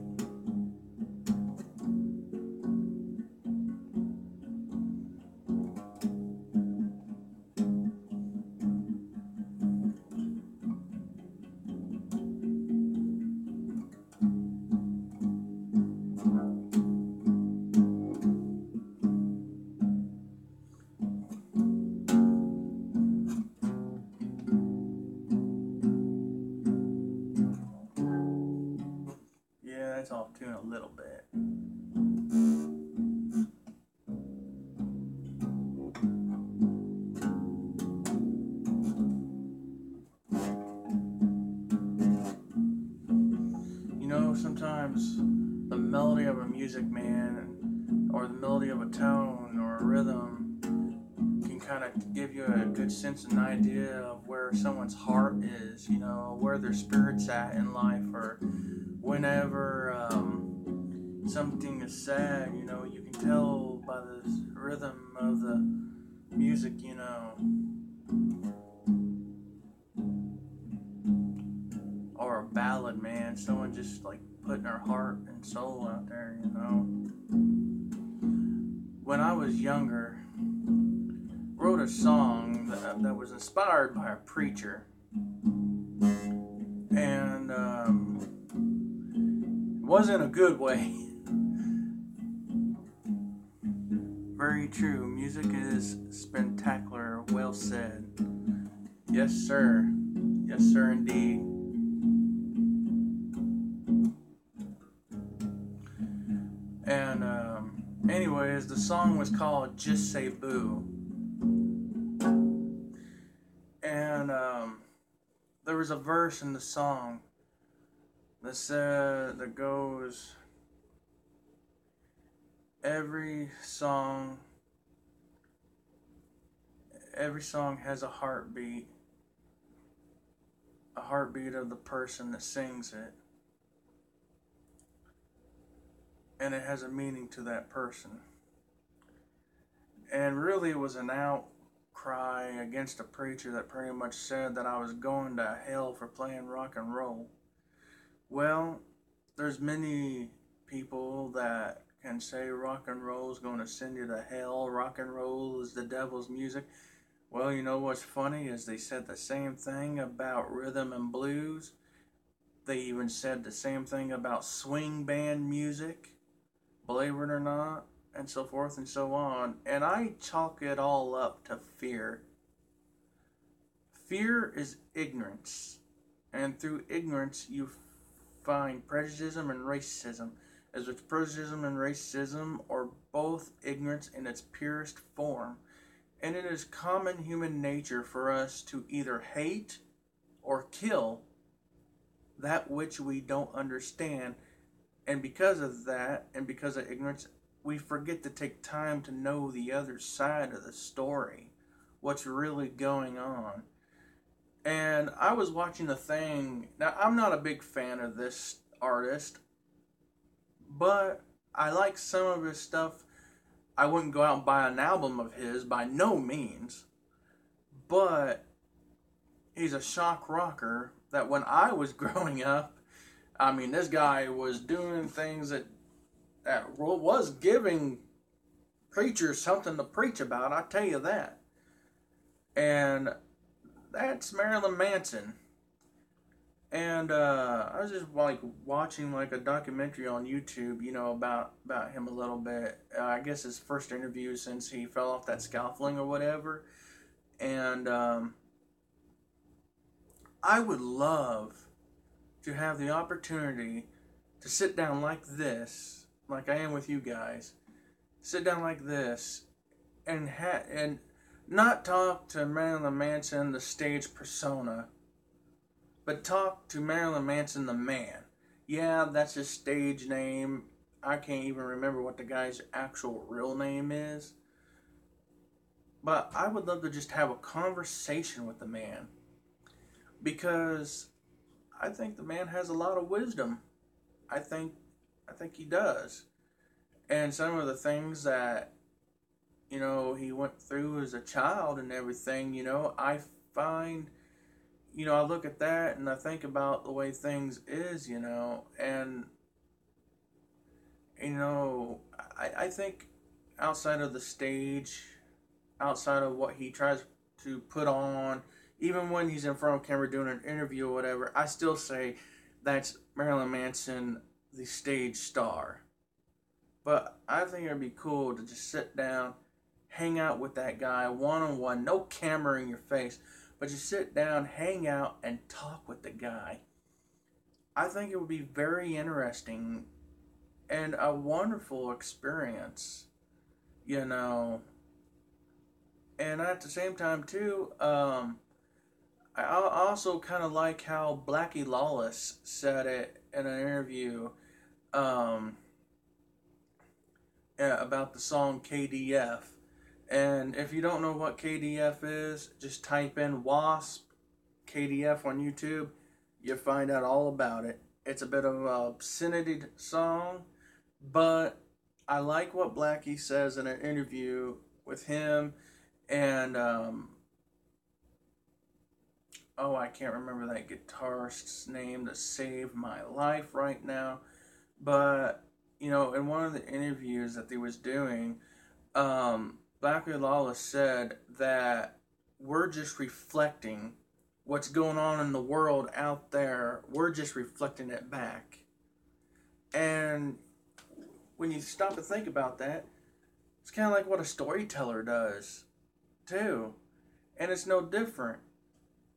Yeah, that's off tune a little bit. You know, sometimes the melody of a music, man, or the melody of a tone or a rhythm can kind of give you a good sense and idea of where someone's heart is, you know, where their spirit's at in life, or whenever something is sad, you know, you can tell by the rhythm of the music, you know. Or a ballad, man, someone just like putting their heart and soul out there, you know. When I was younger, wrote a song that was inspired by a preacher, and it wasn't a good way. Very true. Music is spectacular. Well said. Yes, sir. Yes, sir, indeed. And anyways, the song was called "Just Say Boo," and there was a verse in the song that goes, every song has a heartbeat of the person that sings it, and it has a meaning to that person. And really, it was an outcry against a preacher that pretty much said that I was going to hell for playing rock and roll. Well, there's many people that can say rock and roll is going to send you to hell, rock and roll is the devil's music. Well, you know what's funny is they said the same thing about rhythm and blues. They even said the same thing about swing band music, believe it or not, and so forth and so on. And I chalk it all up to fear. Fear is ignorance, and through ignorance you find prejudice and racism, as which prejudice and racism are both ignorance in its purest form. And it is common human nature for us to either hate or kill that which we don't understand. And because of that, and because of ignorance, we forget to take time to know the other side of the story, what's really going on. And I was watching the thing. Now, I'm not a big fan of this artist, but I like some of his stuff. I wouldn't go out and buy an album of his, by no means. but he's a shock rocker that when I was growing up, I mean, this guy was doing things that was giving preachers something to preach about, I tell you that. And that's Marilyn Manson. And I was just like watching like a documentary on YouTube, about him a little bit. I guess his first interview since he fell off that scaffolding or whatever. And I would love to have the opportunity to sit down like this, like I am with you guys, sit down like this, and not talk to Marilyn Manson, the stage persona, but talk to Marilyn Manson, the man. Yeah, that's his stage name. I can't even remember what the guy's actual real name is. But I would love to just have a conversation with the man, because I think the man has a lot of wisdom. I think he does. And some of the things that, he went through as a child and everything, I find, I look at that and I think about the way things is, and, I think outside of the stage, outside of what he tries to put on, even when he's in front of camera doing an interview or whatever, I still say that's Marilyn Manson, the stage star. But I think it'd be cool to just sit down, hang out with that guy one-on-one, no camera in your face, but just sit down, hang out, and talk with the guy. I think it would be very interesting and a wonderful experience, And at the same time, too, I also kind of like how Blackie Lawless said it in an interview about the song KDF. And if you don't know what KDF is, just type in Wasp KDF on YouTube. You'll find out all about it. It's a bit of an obscenity song, but I like what Blackie says in an interview with him. And I can't remember that guitarist's name that saved my life right now. But, in one of the interviews that they was doing, Blackie Lawless said that we're just reflecting what's going on in the world out there. We're just reflecting it back. And when you stop to think about that, it's kind of like what a storyteller does, too. And it's no different.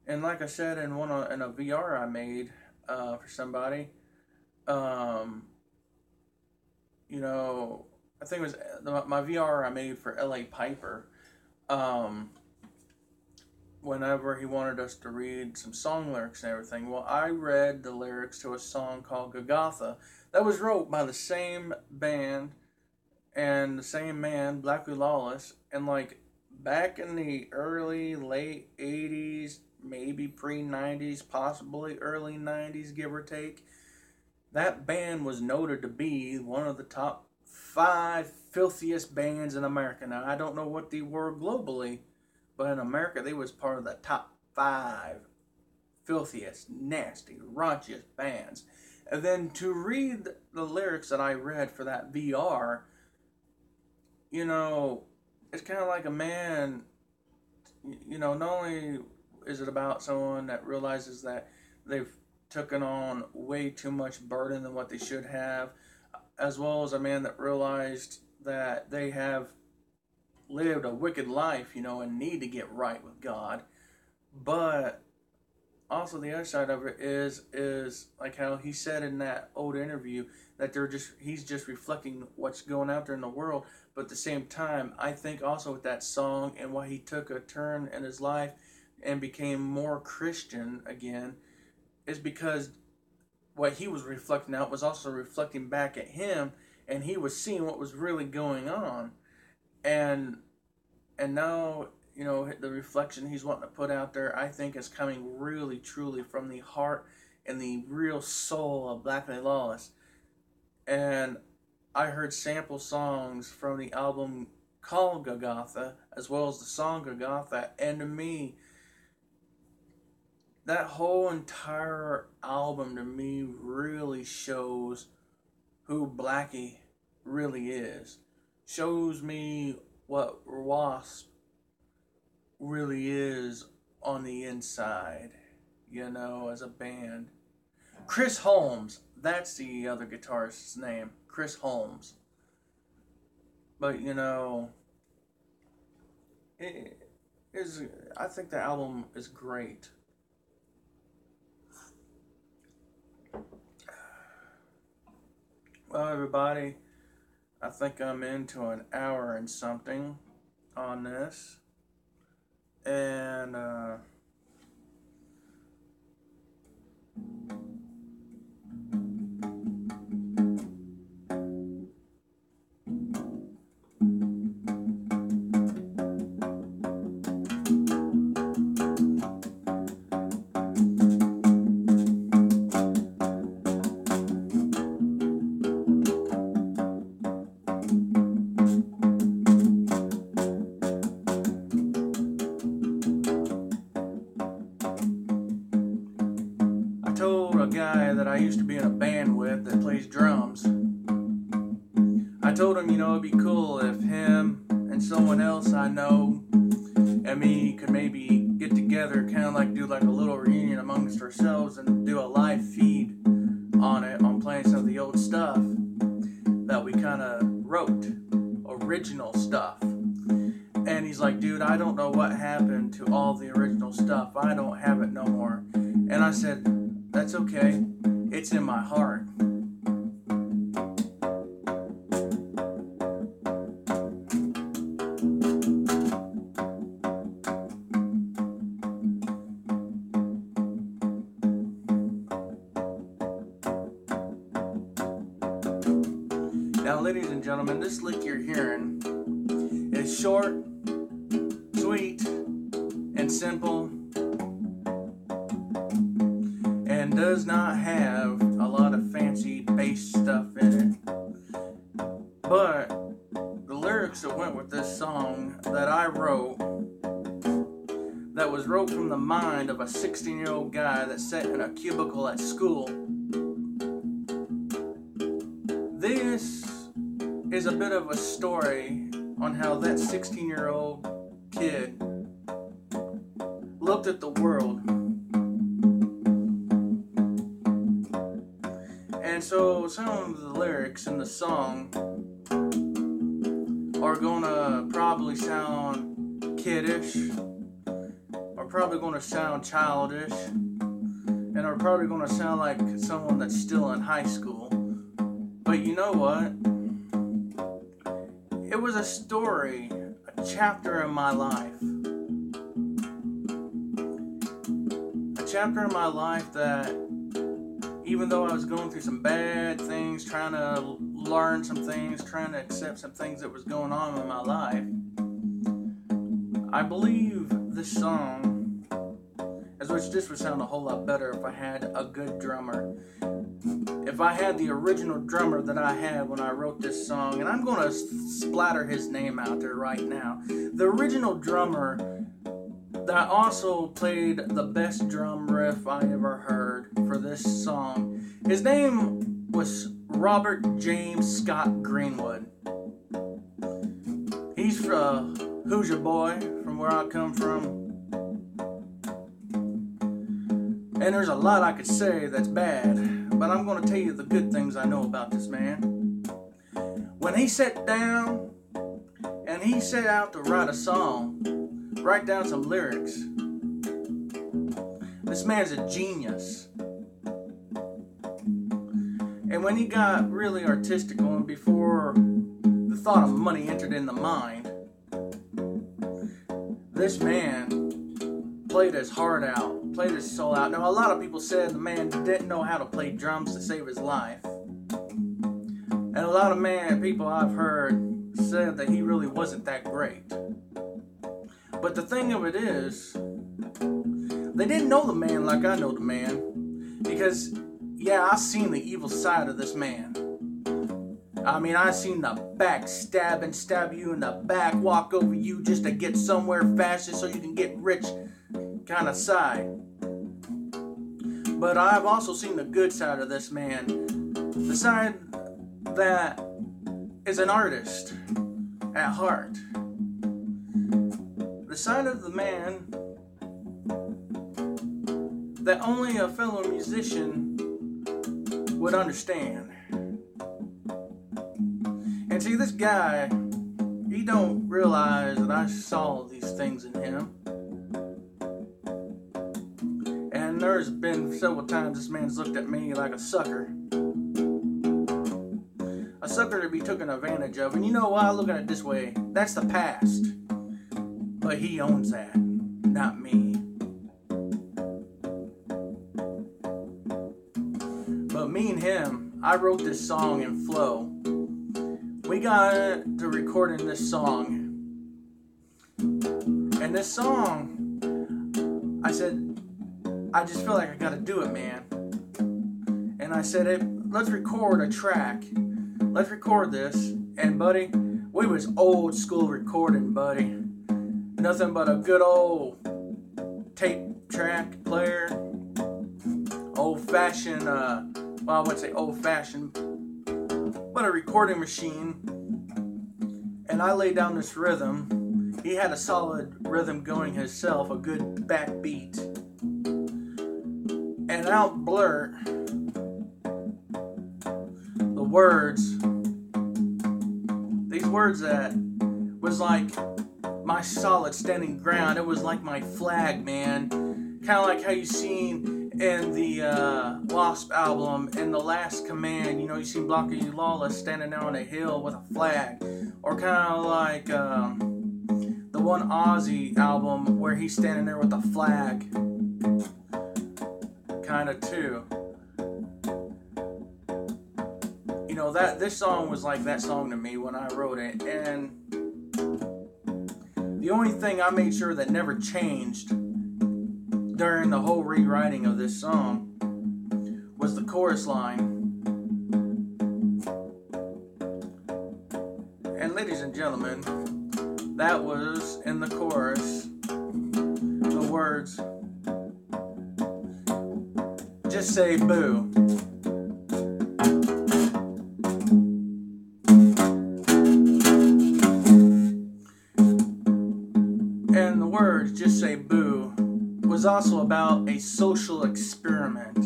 And like I said in a VR I made for somebody, I think it was my VR I made for L.A. Piper. Whenever he wanted us to read some song lyrics and everything, well, I read the lyrics to a song called Golgotha that was wrote by the same band and the same man, Blackie Lawless, and like back in the late 80s, maybe pre-90s, possibly early 90s, give or take, that band was noted to be one of the top 5 filthiest bands in America. Now, I don't know what they were globally, but in America, they was part of the top 5 filthiest, nasty, raunchiest bands. And then to read the lyrics that I read for that VR, it's kind of like a man, not only is it about someone that realizes that they've taken on way too much burden than what they should have, as well as a man that realized that they have lived a wicked life, and need to get right with God. But also the other side of it is like how he said in that old interview that he's just reflecting what's going out there in the world. But at the same time, I think also with that song and why he took a turn in his life and became more Christian again is because what he was reflecting out was also reflecting back at him, and he was seeing what was really going on. And now, the reflection he's wanting to put out there, I think, is coming really, truly from the heart and the real soul of Blackie Lawless. And I heard sample songs from the album called Golgotha, as well as the song Golgotha. And to me, that whole entire album to me really shows who Blackie really is. Shows me what Wasp really is on the inside, you know, as a band. Chris Holmes, that's the other guitarist's name, Chris Holmes. But, you know, I think the album is great. Well, everybody, I think I'm into an hour and something on this. And, told a guy that I used to be in a band with that plays drums. I told him, you know, it'd be cool if him and someone else I know and me could maybe get together, kind of like do like a little reunion amongst ourselves and do a live feed on it, on playing some of the old stuff that we kind of wrote, original stuff. And he's like, dude, I don't know what happened to all the original stuff. I don't have it no more. And I said, that's okay. It's in my heart. Now, ladies and gentlemen, this lick you're hearing is short, sweet, and simple, and does not have a lot of fancy bass stuff in it. But the lyrics that went with this song that I wrote, that was wrote from the mind of a 16-year-old guy that sat in a cubicle at school. This is a bit of a story on how that 16-year-old kid looked at the world. And so some of the lyrics in the song are gonna probably sound kiddish, are probably gonna sound childish, and are probably gonna sound like someone that's still in high school. But you know what? It was a story, a chapter in my life. A chapter in my life that, even though I was going through some bad things, trying to learn some things, trying to accept some things that was going on in my life, I believe this song, as which this would sound a whole lot better if I had a good drummer. If I had the original drummer that I had when I wrote this song, and I'm going to splatter his name out there right now. The original drummer that also played the best drum riff I ever heard for this song, his name was Robert James Scott Greenwood. He's from Hoosier Boy, from where I come from. And there's a lot I could say that's bad, but I'm going to tell you the good things I know about this man. When he sat down and he set out to write a song, write down some lyrics, this man's a genius. And when he got really artistic on, before the thought of money entered in the mind, this man played his heart out, played his soul out. Now, a lot of people said the man didn't know how to play drums to save his life. And a lot of people I've heard said that he really wasn't that great. But the thing of it is, they didn't know the man like I know the man. Because, yeah, I've seen the evil side of this man. I mean, I seen the backstab and stab you in the back, walk over you just to get somewhere faster so you can get rich kind of side. But I've also seen the good side of this man. The side that is an artist at heart. The side of the man that only a fellow musician would understand. And see, this guy, he don't realize that I saw these things in him. And there's been several times this man's looked at me like a sucker. A sucker to be taken advantage of. And you know what? I look at it this way. That's the past. But he owns that, not me. But me and him, I wrote this song in flow. We got to recording this song. And this song, I said, I just feel like I gotta do it, man. And I said, hey, let's record a track. Let's record this. And buddy, we was old school recording, buddy. Nothing but a good old tape track player. Old fashioned, well, I wouldn't say old fashioned, but a recording machine. And I laid down this rhythm. He had a solid rhythm going himself, a good backbeat. And I'll blurt the words. These words that was like my solid standing ground. It was like my flag, man. Kind of like how you seen in the Wasp album, in The Last Command. You know, you seen Blocky Lawless standing there on a hill with a flag. Or kind of like the one Ozzy album where he's standing there with a flag. Kind of too. You know, that this song was like that song to me when I wrote it. And the only thing I made sure that never changed during the whole rewriting of this song was the chorus line. And ladies and gentlemen, that was in the chorus, the words, just say boo. And the words, just say boo, was also about a social experiment.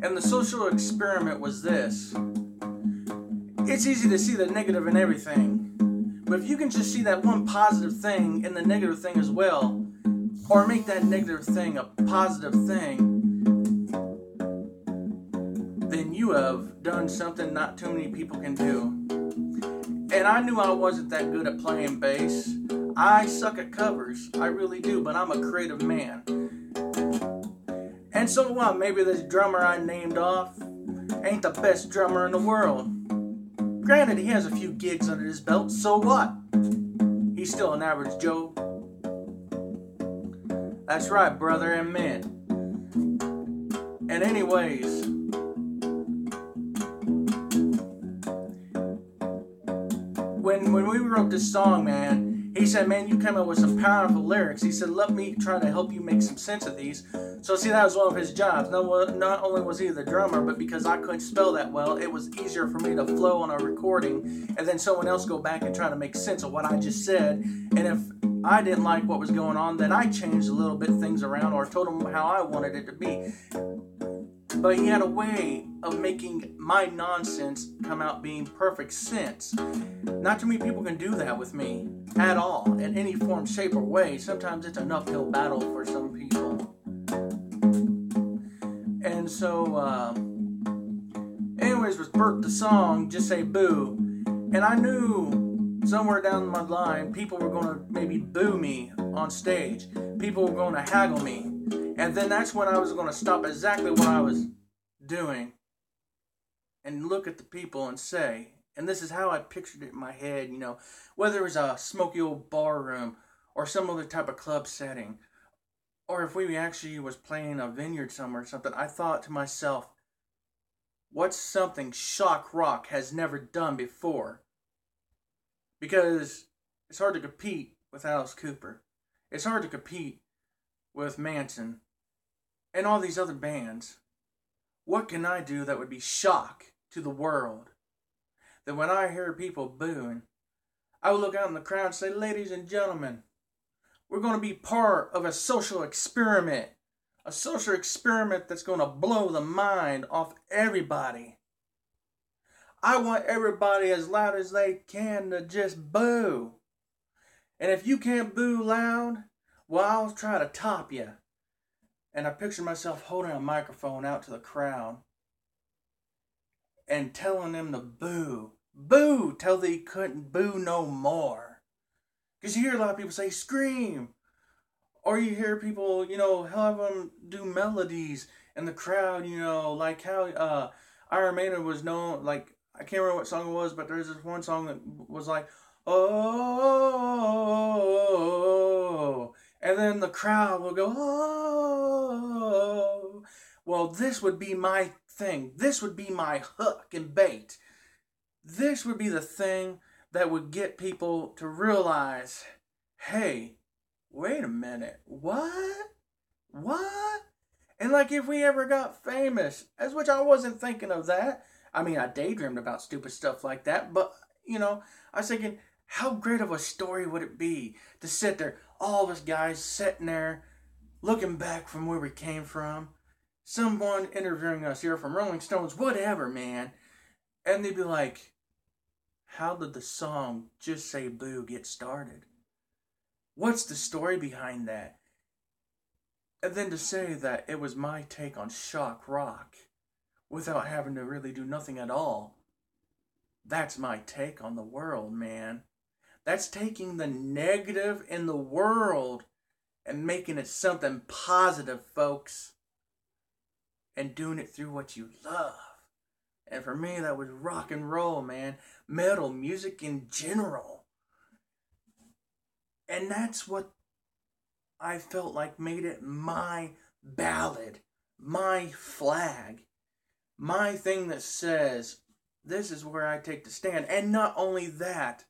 And the social experiment was this. It's easy to see the negative in everything, but if you can just see that one positive thing in the negative thing as well, or make that negative thing a positive thing, then you have done something not too many people can do. And I knew I wasn't that good at playing bass. I suck at covers, I really do, but I'm a creative man. And so what, maybe this drummer I named off ain't the best drummer in the world. Granted, he has a few gigs under his belt, so what? He's still an average Joe. That's right, brother and man. And anyways, when we wrote this song, man, he said, man, you came up with some powerful lyrics. He said, let me try to help you make some sense of these. So see, that was one of his jobs. Not only was he the drummer, but because I couldn't spell that well, it was easier for me to flow on a recording and then someone else go back and try to make sense of what I just said. And if I didn't like what was going on, then I changed a little bit things around or told him how I wanted it to be. But he had a way of making my nonsense come out being perfect sense. Not too many people can do that with me at all, in any form, shape, or way. Sometimes it's an uphill battle for some people. And so, anyways, with Bert the song, Just Say Boo. And I knew somewhere down my line, people were going to maybe boo me on stage. People were going to haggle me. And then that's when I was going to stop exactly what I was doing and look at the people and say, and this is how I pictured it in my head, you know, whether it was a smoky old bar room or some other type of club setting, or if we actually was playing a vineyard somewhere or something, I thought to myself, What's something shock rock has never done before? Because it's hard to compete with Alice Cooper. It's hard to compete with Manson and all these other bands. What can I do that would be shock to the world? That when I hear people booing, I would look out in the crowd and say, ladies and gentlemen, we're going to be part of a social experiment. A social experiment that's going to blow the mind off everybody. I want everybody as loud as they can to just boo. And if you can't boo loud, well, I'll try to top you. And I picture myself holding a microphone out to the crowd and telling them to boo. Boo till they couldn't boo no more. Because you hear a lot of people say, scream. Or you hear people, have them do melodies in the crowd, like how Iron Maiden was known, like, I can't remember what song it was, but there's this one song that was like, oh, and then the crowd will go, oh. Well, this would be my thing. This would be my hook and bait. This would be the thing that would get people to realize, hey, wait a minute, what? And like if we ever got famous, as which I wasn't thinking of that. I mean, I daydreamed about stupid stuff like that, but, I was thinking, how great of a story would it be to sit there, all of us guys sitting there, looking back from where we came from, someone interviewing us here from Rolling Stones, whatever, man, and they'd be like, how did the song Just Say Boo get started? What's the story behind that? And then to say that it was my take on shock rock without having to really do nothing at all. That's my take on the world, man. That's taking the negative in the world and making it something positive, folks. And doing it through what you love. And for me, that was rock and roll, man. Metal music in general. And that's what I felt like made it my ballad, my flag, my thing that says, this is where I take the stand. And not only that,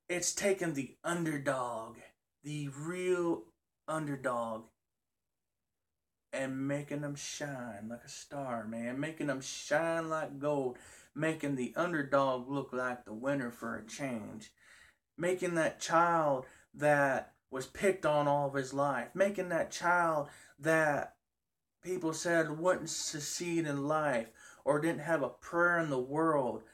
it's taken the underdog, the real underdog, and making them shine like a star, man. Making them shine like gold. Making the underdog look like the winner for a change. Making that child that was picked on all of his life. Making that child that people said wouldn't succeed in life or didn't have a prayer in the world.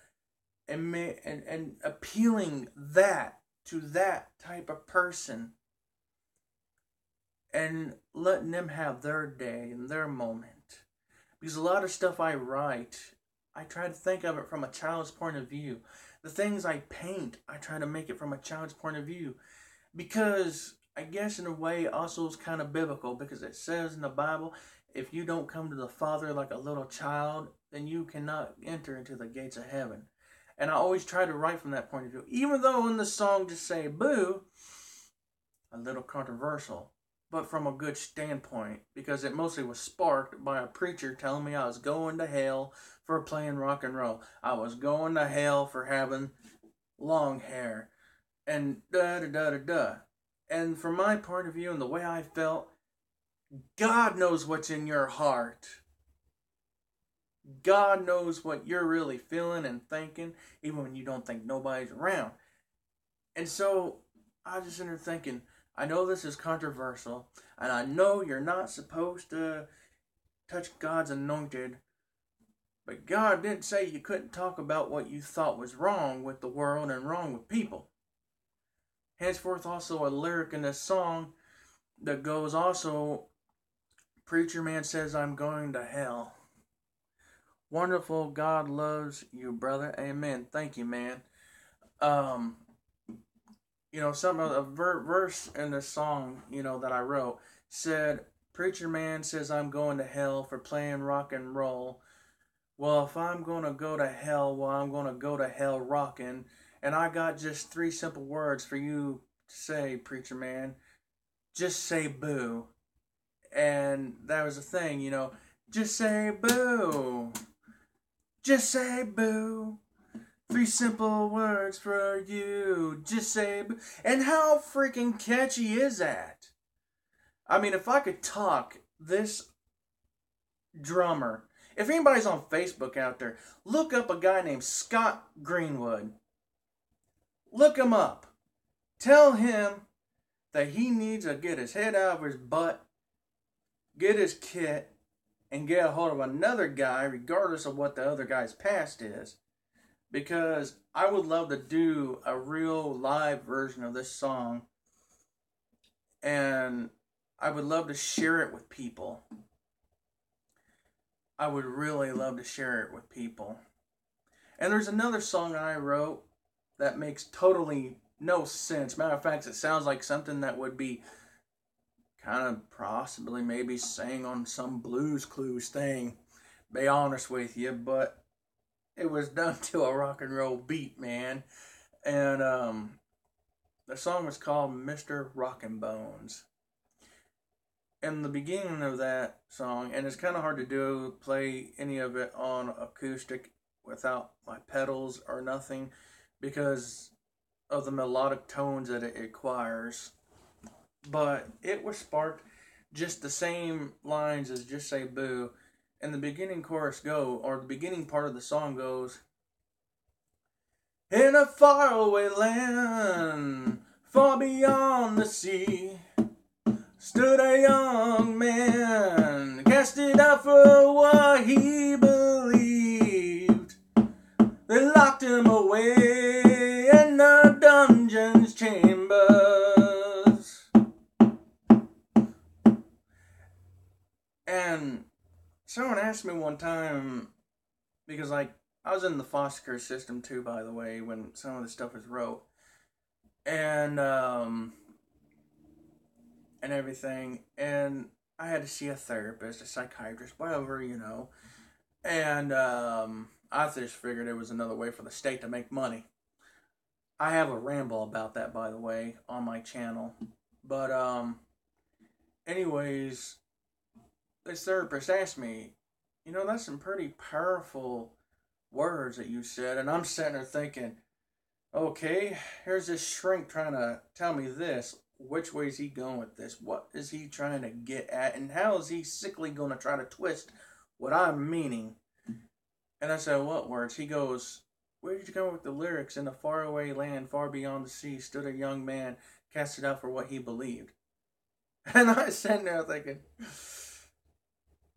And appealing that to that type of person. And letting them have their day and their moment. Because a lot of stuff I write, I try to think of it from a child's point of view. The things I paint, I try to make it from a child's point of view. Because I guess in a way also is kind of biblical. Because it says in the Bible, if you don't come to the Father like a little child, then you cannot enter into the gates of heaven. And I always try to write from that point of view. Even though in the song Just Say Boo, a little controversial. But from a good standpoint, because it mostly was sparked by a preacher telling me I was going to hell for playing rock and roll. I was going to hell for having long hair. And da-da-da-da-da. And from my point of view and the way I felt, God knows what's in your heart. God knows what you're really feeling and thinking, even when you don't think nobody's around. And so, I was just in there thinking, I know this is controversial, and I know you're not supposed to touch God's anointed, but God didn't say you couldn't talk about what you thought was wrong with the world and wrong with people. Henceforth, also a lyric in this song that goes also, Preacher Man says I'm going to hell. Wonderful, God loves you, brother. Amen. Thank you, man. A verse in the song, that I wrote said, Preacher Man says I'm going to hell for playing rock and roll. Well, if I'm going to go to hell, I'm going to go to hell rocking. And I got just 3 simple words for you to say, Preacher Man. Just say boo. And that was the thing, just say boo. Just say boo. 3 simple words for you. Just say boo. And how freaking catchy is that? I mean, if I could talk, this drummer, if anybody's on Facebook out there, look up a guy named Scott Greenwood. Look him up. Tell him that he needs to get his head out of his butt, get his kit, and get a hold of another guy, regardless of what the other guy's past is. Because I would love to do a real live version of this song. And I would love to share it with people. I would really love to share it with people. And there's another song I wrote that makes totally no sense. Matter of fact, it sounds like something that would be kind of possibly maybe sang on some Blues Clues thing. Be honest with you, but it was done to a rock and roll beat, man. And the song was called Mr. Rockin' Bones. In the beginning of that song, and it's kind of hard to do, play any of it on acoustic without my pedals or nothing because of the melodic tones that it requires. But it was sparked just the same lines as Just Say Boo. And the beginning chorus or the beginning part of the song goes, in a faraway land, far beyond the sea, stood a young man, casted out for what he believed. They locked him away in the dungeon's chambers. And someone asked me one time, because I was in the foster care system too, by the way, when some of this stuff was wrote. And everything, and I had to see a therapist, a psychiatrist, whatever, and I just figured it was another way for the state to make money. I have a ramble about that, by the way, on my channel, but anyways, this therapist asked me, that's some pretty powerful words that you said, and I'm sitting there thinking, okay, here's this shrink trying to tell me this. Which way is he going with this? What is he trying to get at? And how is he sickly going to try to twist what I'm meaning? And I said, what words? He goes, where did you come with the lyrics? In a faraway land, far beyond the sea, stood a young man, casted out for what he believed. And I sat there thinking,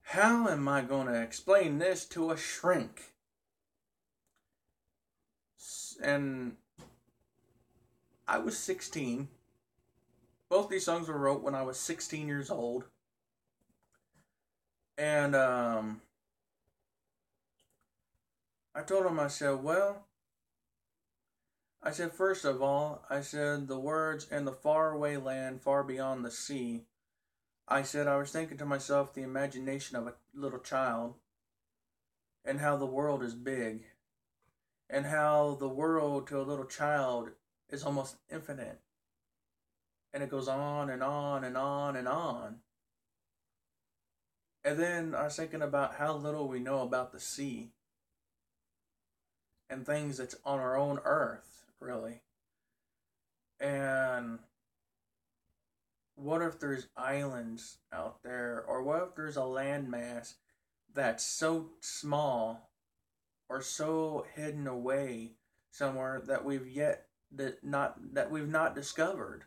how am I going to explain this to a shrink? And I was 16. Both these songs were wrote when I was 16 years old. And I told him, I said, first of all, the words in the faraway land, far beyond the sea. I was thinking to myself, the imagination of a little child, and how the world is big, and how the world to a little child is almost infinite. And it goes on and on and on and on. And then I was thinking about how little we know about the sea and things that's on our own earth, really. And what if there's islands out there? Or what if there's a landmass that's so small or so hidden away somewhere that we've not discovered?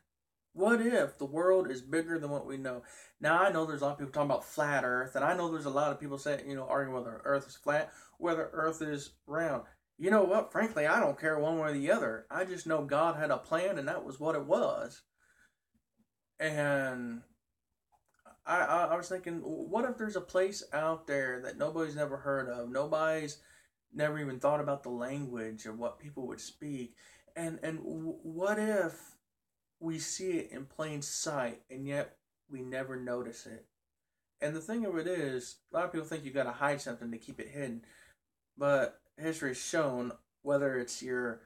What if the world is bigger than what we know? Now, I know there's a lot of people talking about flat Earth, and I know there's a lot of people saying, arguing whether Earth is flat, whether Earth is round. You know what? Frankly, I don't care one way or the other. I just know God had a plan, and that was what it was. And I was thinking, what if there's a place out there that nobody's never heard of? Nobody's never even thought about the language or what people would speak. And what if we see it in plain sight, and yet we never notice it? And the thing of it is, a lot of people think you got to hide something to keep it hidden. But history has shown, whether it's your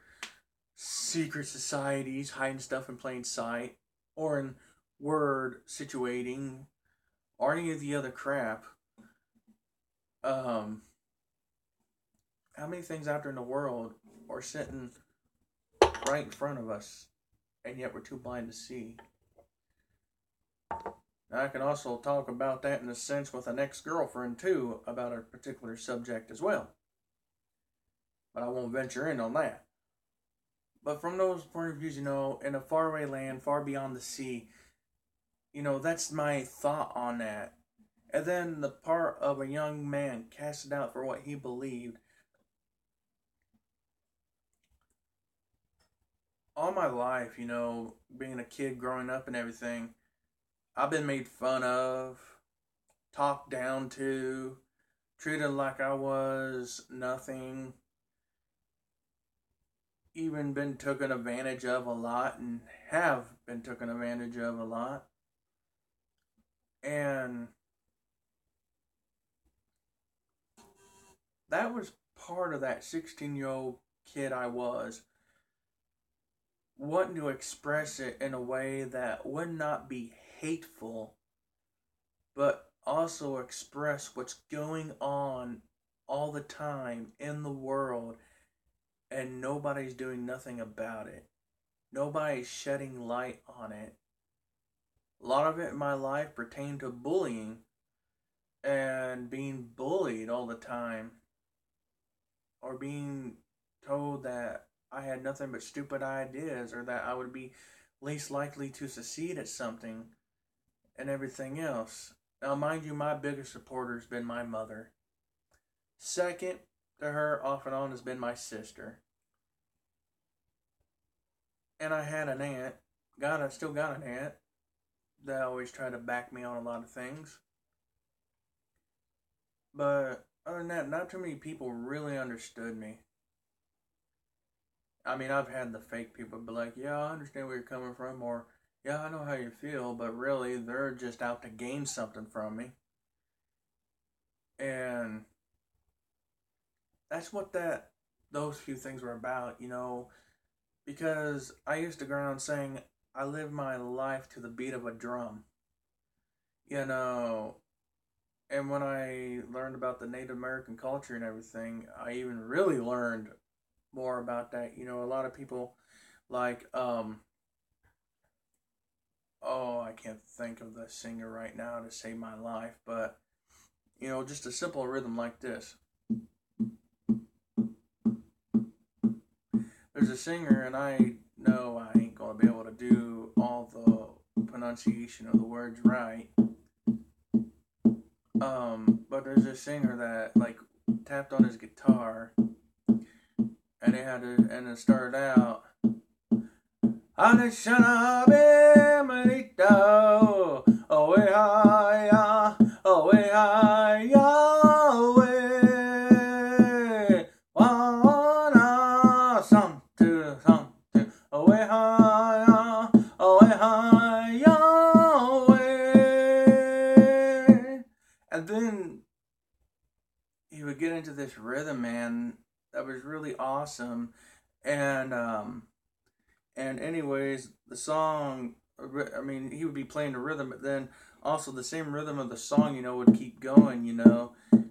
secret societies hiding stuff in plain sight, or in word situating, or any of the other crap, How many things out there in the world are sitting right in front of us, and yet we're too blind to see? Now, I can also talk about that in a sense with an ex-girlfriend too, about a particular subject as well. But I won't venture in on that. But from those point of views, in a faraway land, far beyond the sea, that's my thought on that. And then the part of a young man casted out for what he believed. All my life, being a kid growing up and everything, I've been made fun of, talked down to, treated like I was nothing, even been taken advantage of a lot and have been taken advantage of a lot. And that was part of that 16-year-old kid I was, wanting to express it in a way that would not be hateful, but also express what's going on all the time in the world, and nobody's doing nothing about it. Nobody's shedding light on it. A lot of it in my life pertained to bullying and being bullied all the time, or being told that I had nothing but stupid ideas, or that I would be least likely to succeed at something, and everything else. Now, mind you, my biggest supporter has been my mother. Second to her, off and on, has been my sister. And I had an aunt. I still got an aunt that always tried to back me on a lot of things. But other than that, not too many people really understood me. I mean, I've had the fake people be like, yeah, I understand where you're coming from, or yeah, I know how you feel, but really, they're just out to gain something from me. And that's what those few things were about, because I used to go around saying, I live my life to the beat of a drum, and when I learned about the Native American culture and everything, I even really learned more about that. A lot of people like, oh, I can't think of the singer right now to save my life, but, just a simple rhythm like this. There's a singer, and I know I ain't going to be able to do all the pronunciation of the words right. But there's a singer that, like, tapped on his guitar, and it started out, Anishanabe Marito, Owe Haya, Owe Haya, Owe, Wana, Santu, Santu, Owe Haya, Owe Haya, Owe. And then he would get into this rhythm, man, that was really awesome. And anyways, the song, I mean, he would be playing the rhythm, but then also the same rhythm of the song, would keep going,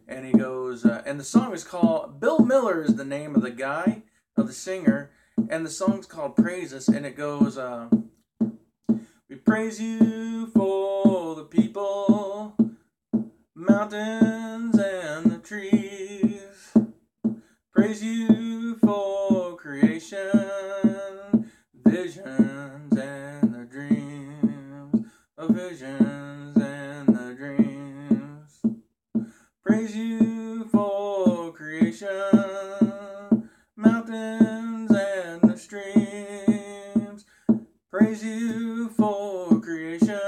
and he goes, and the song is called, Bill Miller is the name of the guy, of the singer, and the song's called Praise Us, and it goes, we praise you for the people, mountains and the trees, praise you for creation, visions and the dreams, visions and the dreams. Praise you for creation, mountains and the streams. Praise you for creation,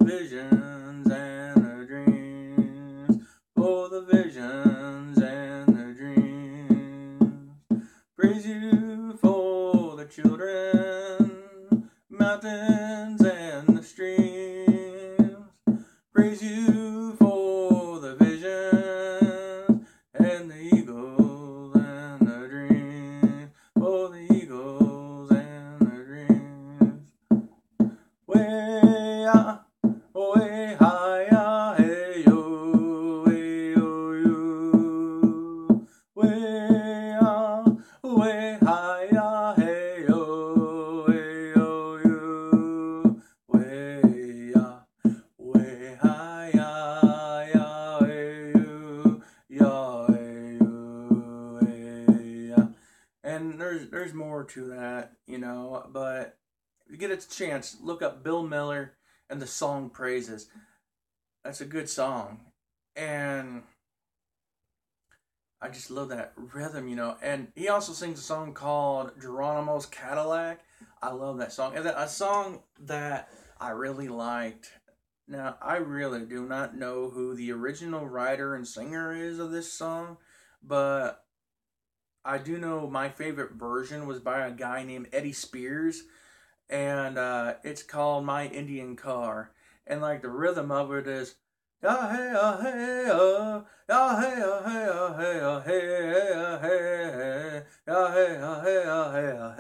visions and the dreams, for the visions and the dreams. Praise you for the children And there's more to that, you know. But if you get a chance, look up Bill Miller and the song Praises. That's a good song, and I just love that rhythm, you know. And he also sings a song called Geronimo's Cadillac. I love that song. And a song that I really liked. Now, I really do not know who the original writer and singer is of this song, but I do know my favorite version was by a guy named Eddie Spears, and it's called My Indian Car. And like the rhythm of it is yeah hey hey yeah hey hey hey hey yeah hey hey hey yeah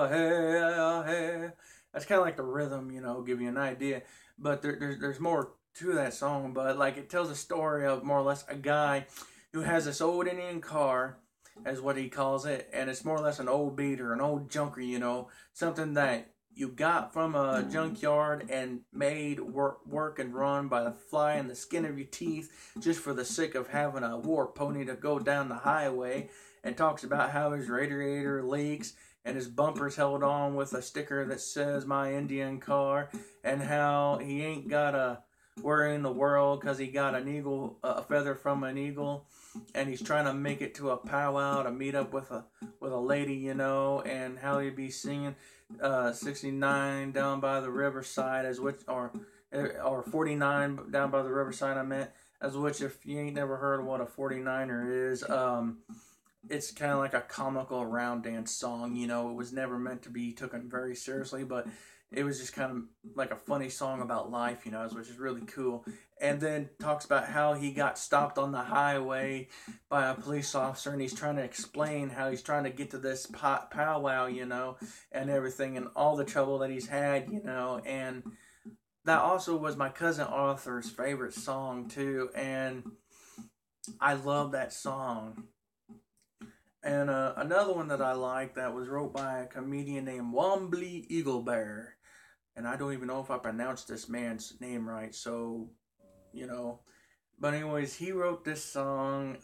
hey hey. That's kind of like the rhythm, you know, give you an idea. But there's more to that song. But like it tells a story of more or less a guy who has this old Indian car, as what he calls it, and it's more or less an old beater, an old junker, you know, something that you got from a junkyard and made work and run by the fly in the skin of your teeth just for the sake of having a war pony to go down the highway, and talks about how his radiator leaks and his bumper's held on with a sticker that says My Indian Car, and how he ain't got a worry in the world because he got an eagle, a feather from an eagle, and he's trying to make it to a powwow to meet up with a lady, you know, and how he'd be singing 69 down by the riverside, as which or 49 down by the riverside, I meant, as which, if you ain't never heard of what a 49er is, it's kind of like a comical round dance song, you know. It was never meant to be taken very seriously, but it was just kind of like a funny song about life, you know, which is really cool. And then talks about how he got stopped on the highway by a police officer, and he's trying to explain how he's trying to get to this powwow, you know, and everything, and all the trouble that he's had, you know. And that also was my cousin Arthur's favorite song too, and I love that song. And another one that I like that was wrote by a comedian named Wombly Eaglebear. And I don't even know if I pronounced this man's name right, so, you know. But anyways, he wrote this song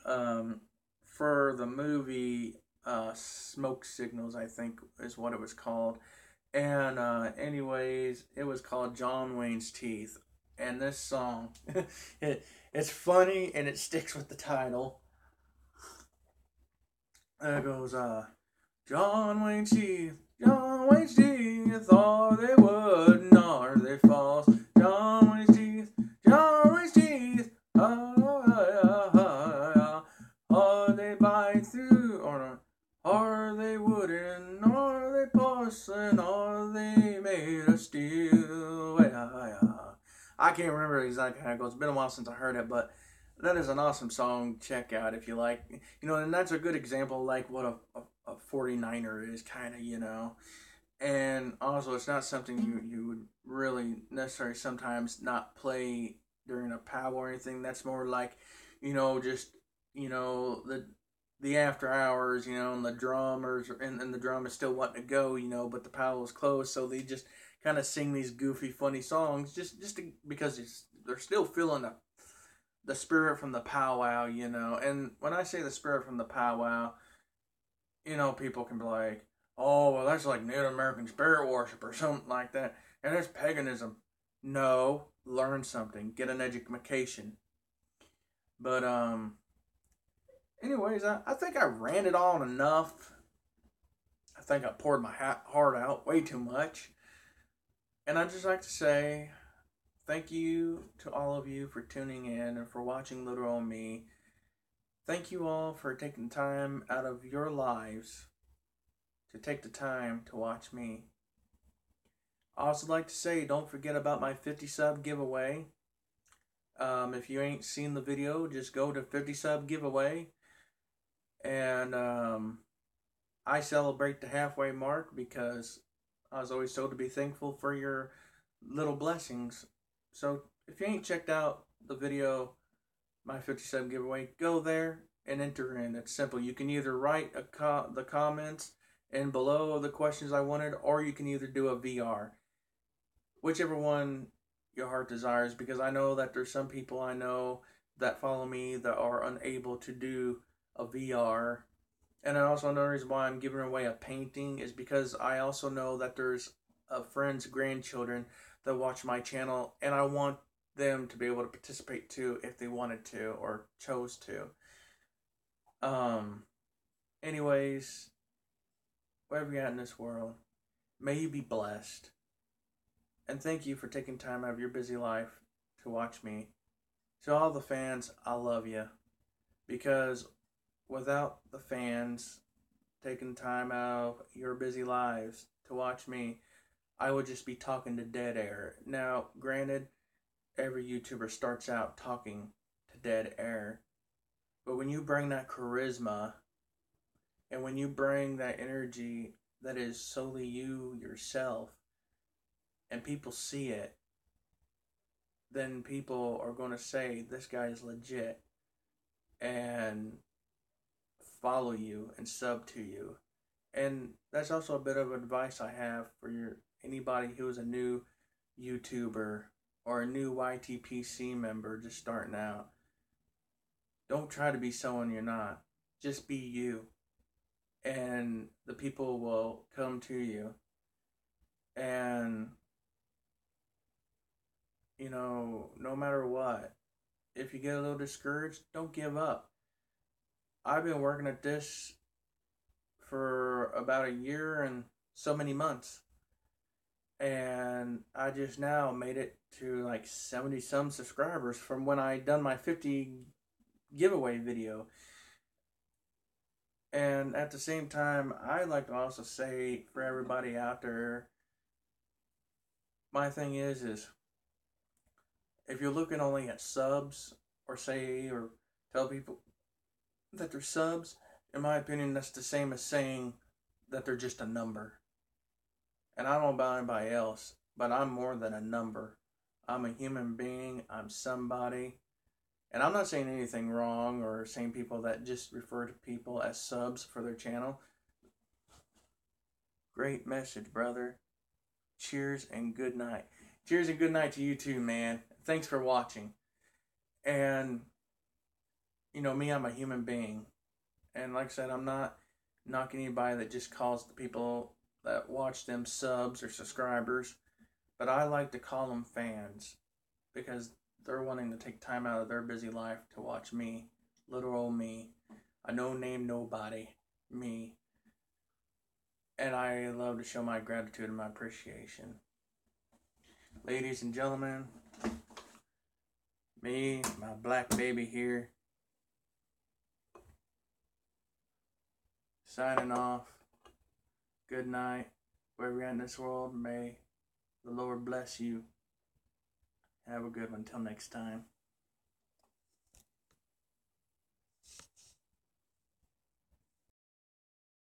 for the movie Smoke Signals, I think is what it was called. And anyways, it was called John Wayne's Teeth. And this song, it's funny and it sticks with the title. There goes, John Wayne's teeth, John Wayne's teeth, are they wooden, are they false? John Wayne's teeth, John Wayne's teeth, are they bite through, or are they wooden, are they porcelain, are they made of steel? I can't remember exactly how it goes. It's been a while since I heard it, but that is an awesome song. Check out if you like, you know, and that's a good example like what a 49er is, kind of, you know. And also, it's not something you would really necessarily sometimes not play during a powwow or anything. That's more like, you know, just, you know, the after hours, you know, and the drummers and the drum is still wanting to go, you know, but the powwow is closed, so they just kind of sing these goofy, funny songs because they're still feeling the spirit from the powwow, you know. And when I say the spirit from the powwow, you know, people can be like, oh, well, that's like Native American spirit worship or something like that, and it's paganism. No, learn something, get an education. But anyways, I think I ranted on enough. I think I poured my heart out way too much, and I'd just like to say thank you to all of you for tuning in and for watching Little Old Me. Thank you all for taking time out of your lives to take the time to watch me. I also like to say, don't forget about my 50 sub giveaway. If you ain't seen the video, just go to 50 sub giveaway. And I celebrate the halfway mark because I was always told to be thankful for your little blessings. So if you ain't checked out the video, my 57 giveaway, go there and enter in. It's simple. You can either write the comments and below the questions I wanted, or you can either do a VR. Whichever one your heart desires, because I know that there's some people I know that follow me that are unable to do a VR. And also another reason why I'm giving away a painting is because I also know that there's a friend's grandchildren that watch my channel, and I want them to be able to participate too if they wanted to or chose to. Um, anyways, wherever you're at in this world, may you be blessed. And thank you for taking time out of your busy life to watch me. To all the fans, I love you. Because without the fans taking time out of your busy lives to watch me, I would just be talking to dead air. Now, granted, every YouTuber starts out talking to dead air. But when you bring that charisma and when you bring that energy that is solely you yourself and people see it, then people are going to say this guy is legit and follow you and sub to you. And that's also a bit of advice I have for anybody who is a new YouTuber or a new YTPC member just starting out. Don't try to be someone you're not. Just be you. And the people will come to you. And, no matter what, if you get a little discouraged, don't give up. I've been working at this for about a year and so many months. And I just now made it to like 70 some subscribers from when I done my 50 giveaway video. And at the same time, I'd like to also say for everybody out there, my thing is if you're looking only at subs or tell people that they're subs, in my opinion, that's the same as saying that they're just a number. And I don't know about anybody else, but I'm more than a number. I'm a human being. I'm somebody. And I'm not saying anything wrong or saying people that just refer to people as subs for their channel. Great message, brother. Cheers and good night. Cheers and good night to you too, man. Thanks for watching. And, me, I'm a human being. And like I said, I'm not knocking anybody that just calls the people that watch them subs or subscribers. But I like to call them fans because they're wanting to take time out of their busy life to watch me, little old me, a no-name nobody, me. And I love to show my gratitude and my appreciation. Ladies and gentlemen, me, my black baby here, signing off. Good night. Wherever you're in this world, may the Lord bless you. Have a good one. Until next time.